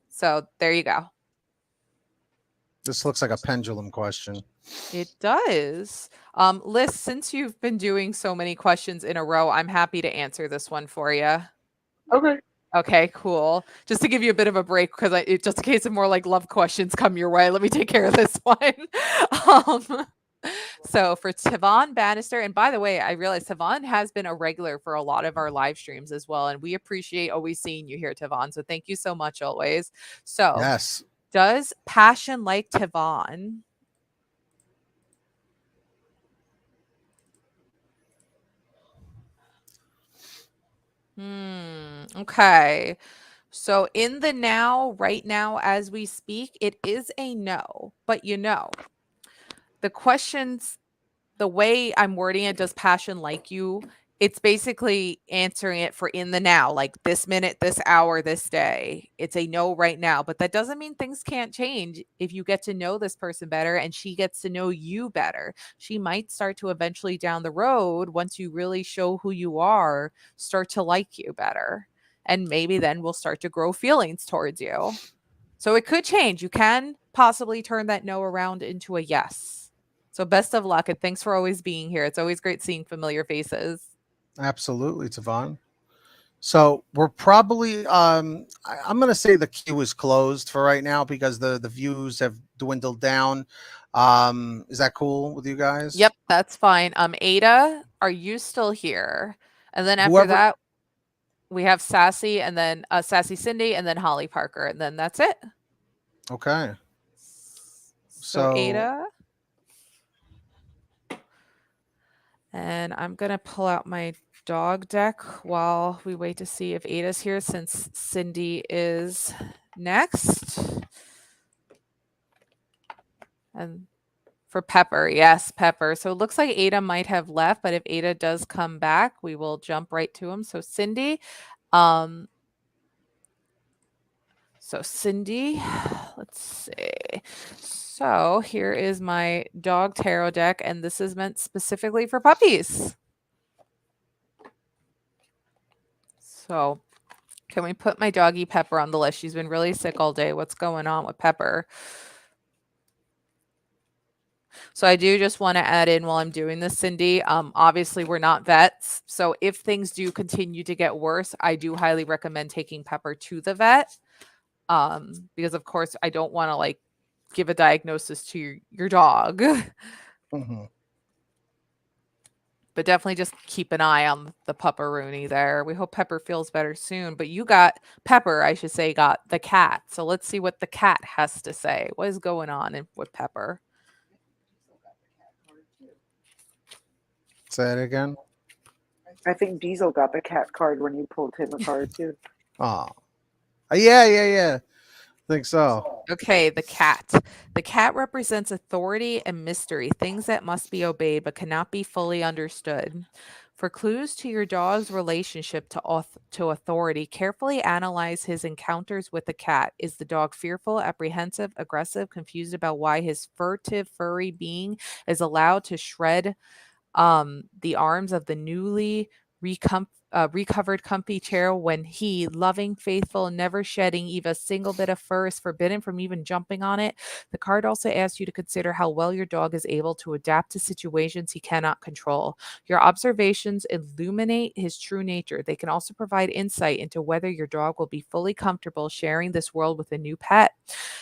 So there you go. This looks like a pendulum question. It does. Liz, since you've been doing so many questions in a row, I'm happy to answer this one for you. Okay. Okay, cool. Just to give you a bit of a break, because just in case of more like love questions come your way, let me take care of this one. So for Tavon Bannister, and by the way, I realize Tavon has been a regular for a lot of our live streams as well, and we appreciate always seeing you here, Tavon. So thank you so much always. So yes, does passion like Tavon? Okay. So in the now, right now, as we speak, it is a no. But the questions, the way I'm wording it, does passion like you? It's basically answering it for in the now, like this minute, this hour, this day. It's a no right now. But that doesn't mean things can't change if you get to know this person better and she gets to know you better. She might start to eventually down the road, once you really show who you are, start to like you better. And maybe then we'll start to grow feelings towards you. So it could change. You can possibly turn that no around into a yes. So best of luck and thanks for always being here. It's always great seeing familiar faces. Absolutely, Tavon. So we're probably I'm going to say the queue is closed for right now because the views have dwindled down. Is that cool with you guys? Yep, that's fine. Ada, are you still here? And then after that, we have Sassy and then Sassy Cindy and then Holly Parker and then that's it. Okay. So Ada. And I'm going to pull out my dog deck while we wait to see if Ada's here, since Cindy is next. And for Pepper, yes, Pepper. So it looks like Ada might have left, but if Ada does come back, we will jump right to him. So Cindy, um, let's see. So here is my dog tarot deck, and this is meant specifically for puppies. So can we put my doggy Pepper on the list? She's been really sick all day. What's going on with Pepper? So I do just want to add in while I'm doing this, Cindy, obviously we're not vets. So if things do continue to get worse, I do highly recommend taking Pepper to the vet. Because of course I don't want to like give a diagnosis to your dog. Mm-hmm. But definitely just keep an eye on the pupperoonie there. We hope Pepper feels better soon. But you got Pepper, I should say, got the cat. So let's see what the cat has to say. What is going on with Pepper? Say it again. I think Diesel got the cat card when you pulled him a card too. Oh, yeah. I think so. Okay, the cat. The cat represents authority and mystery, things that must be obeyed but cannot be fully understood. For clues to your dog's relationship to authority, carefully analyze his encounters with the cat. Is the dog fearful, apprehensive, aggressive, confused about why his furtive, furry being is allowed to shred the arms of the newly recovered comfy chair when he, loving, faithful, never shedding even a single bit of fur, is forbidden from even jumping on it. The card also asks you to consider how well your dog is able to adapt to situations he cannot control. Your observations illuminate his true nature. They can also provide insight into whether your dog will be fully comfortable sharing this world with a new pet.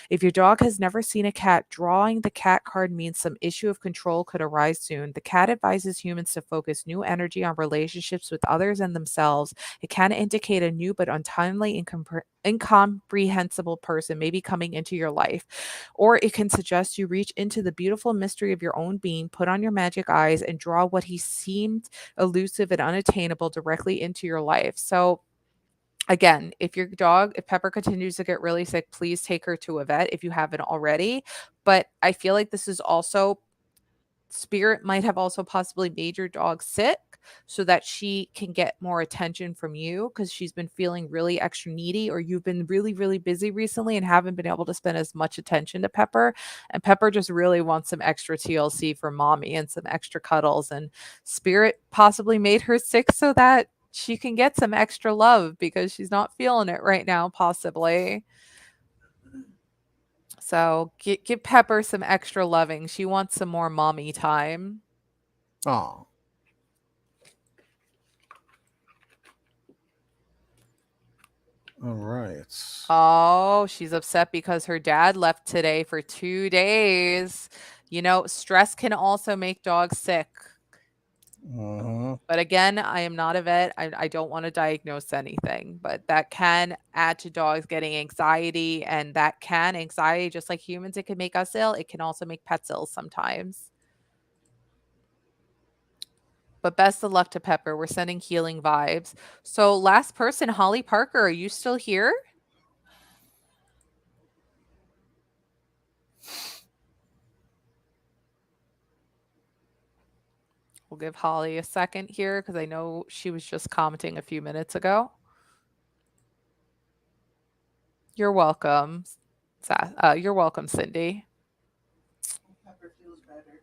If your dog has never seen a cat, drawing the cat card means some issue of control could arise soon. The cat advises humans to focus new energy on relationships with others and themselves. It can indicate a new but untimely, incomprehensible person may be coming into your life. Or it can suggest you reach into the beautiful mystery of your own being, put on your magic eyes, and draw what he seemed elusive and unattainable directly into your life. So, again, if Pepper continues to get really sick, please take her to a vet if you haven't already. But I feel like this is also, Spirit might have also possibly made your dog sick so that she can get more attention from you, because she's been feeling really extra needy, or you've been really, really busy recently and haven't been able to spend as much attention to Pepper. And Pepper just really wants some extra TLC from mommy and some extra cuddles. And Spirit possibly made her sick so that she can get some extra love because she's not feeling it right now, possibly. So give Pepper some extra loving. She wants some more mommy time. Oh. All right. Oh, she's upset because her dad left today for 2 days. You know, stress can also make dogs sick. Mm-hmm. But again, I am not a vet. I don't want to diagnose anything, but that can add to dogs getting anxiety, and anxiety, just like humans, it can make us ill. It can also make pets ill sometimes. But best of luck to Pepper. We're sending healing vibes. So last person, Holly Parker, are you still here? We'll give Holly a second here because I know she was just commenting a few minutes ago. You're welcome. You're welcome, Cindy. Pepper feels better.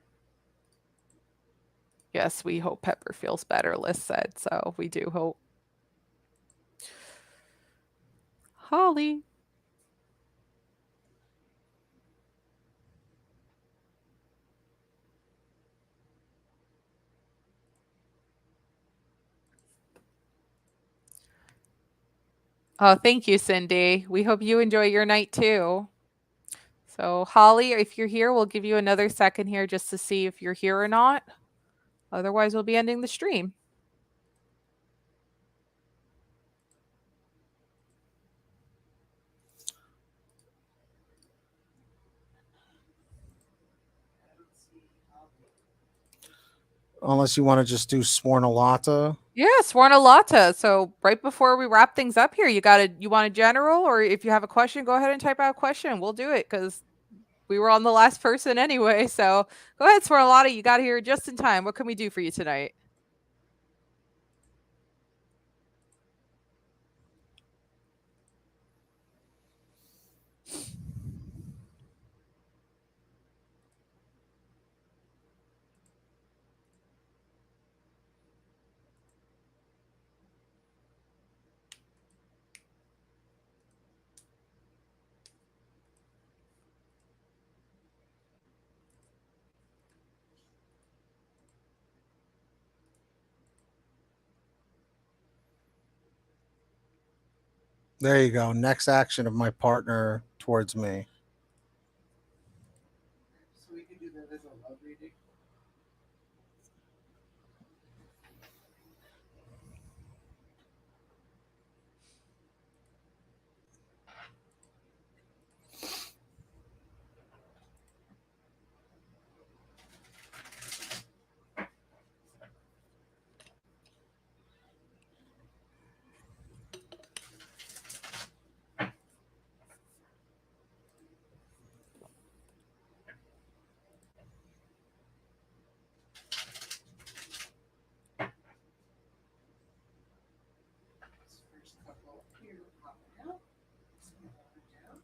Yes, we hope Pepper feels better, Liz said. So we do hope. Holly. Oh, thank you, Cindy. We hope you enjoy your night too. So, Holly, if you're here, we'll give you another second here just to see if you're here or not. Otherwise, we'll be ending the stream. unless you want to just do Swornalata. Yeah, Swornalata. So right before we wrap things up here, you want a general, or if you have a question, go ahead and type out a question. We'll do it because we were on the last person anyway. So go ahead, Swornalata. You got here just in time. What can we do for you tonight? There you go. Next action of my partner towards me. So we can do that as a love reading. This first couple here popping out. Down.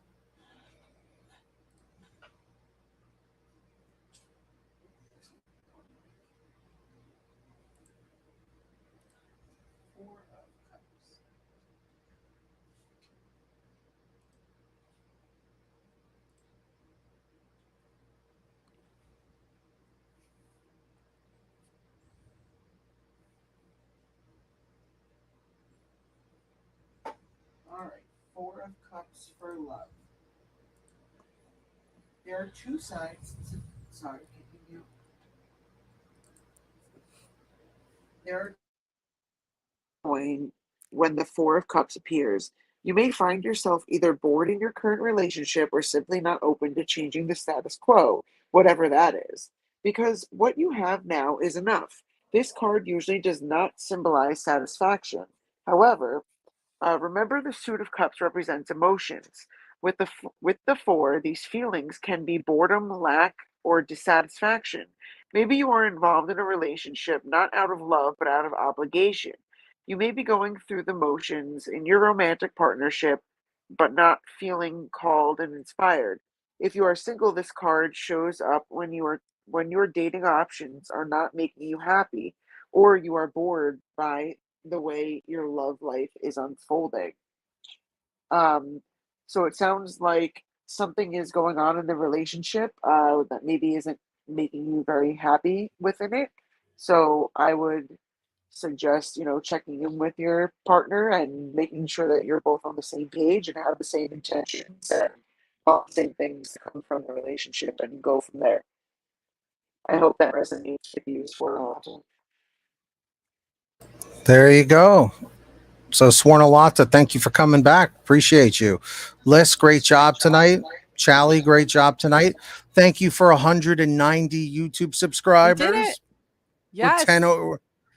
Four of Cups. All right, Four of Cups for love. There are two sides. Sorry, continue. There are When the Four of Cups appears, you may find yourself either bored in your current relationship or simply not open to changing the status quo, whatever that is. Because what you have now is enough. This card usually does not symbolize satisfaction. However, remember, the suit of cups represents emotions. With the four, these feelings can be boredom, lack, or dissatisfaction. Maybe you are involved in a relationship not out of love but out of obligation. You may be going through the motions in your romantic partnership but not feeling called and inspired. If you are single, this card shows up when your dating options are not making you happy, or you are bored by the way your love life is unfolding. Um, so it sounds like something is going on in the relationship that maybe isn't making you very happy within it. So I would suggest, checking in with your partner and making sure that you're both on the same page and have the same intentions and all the same things that come from the relationship and go from there. I hope that resonates with you for a lot. There you go. So Swornalata, thank you for coming back. Appreciate you. Liz, great job tonight. Chally, great job tonight. Thank you for 190 YouTube We did it. subscribers. We're Yes. 10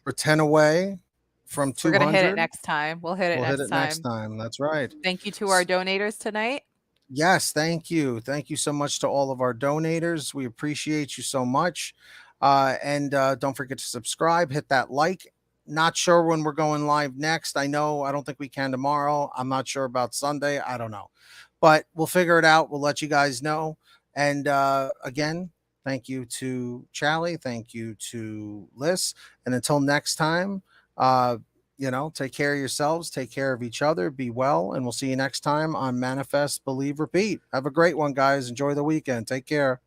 we're 10 away from We're going to hit it 200. next time. We'll hit it We'll hit next it next time. time. That's right. Thank you to our donators tonight. Yes, thank you. Thank you so much to all of our donators. We appreciate you so much. And don't forget to subscribe, hit that like. Not sure when we're going live next. I don't think we can tomorrow. I'm not sure about Sunday. I don't know. But we'll figure it out. We'll let you guys know. And again, thank you to Chally. Thank you to Liz. And until next time, take care of yourselves, take care of each other, be well, and we'll see you next time on Manifest, Believe, Repeat. Have a great one, guys. Enjoy the weekend. Take care.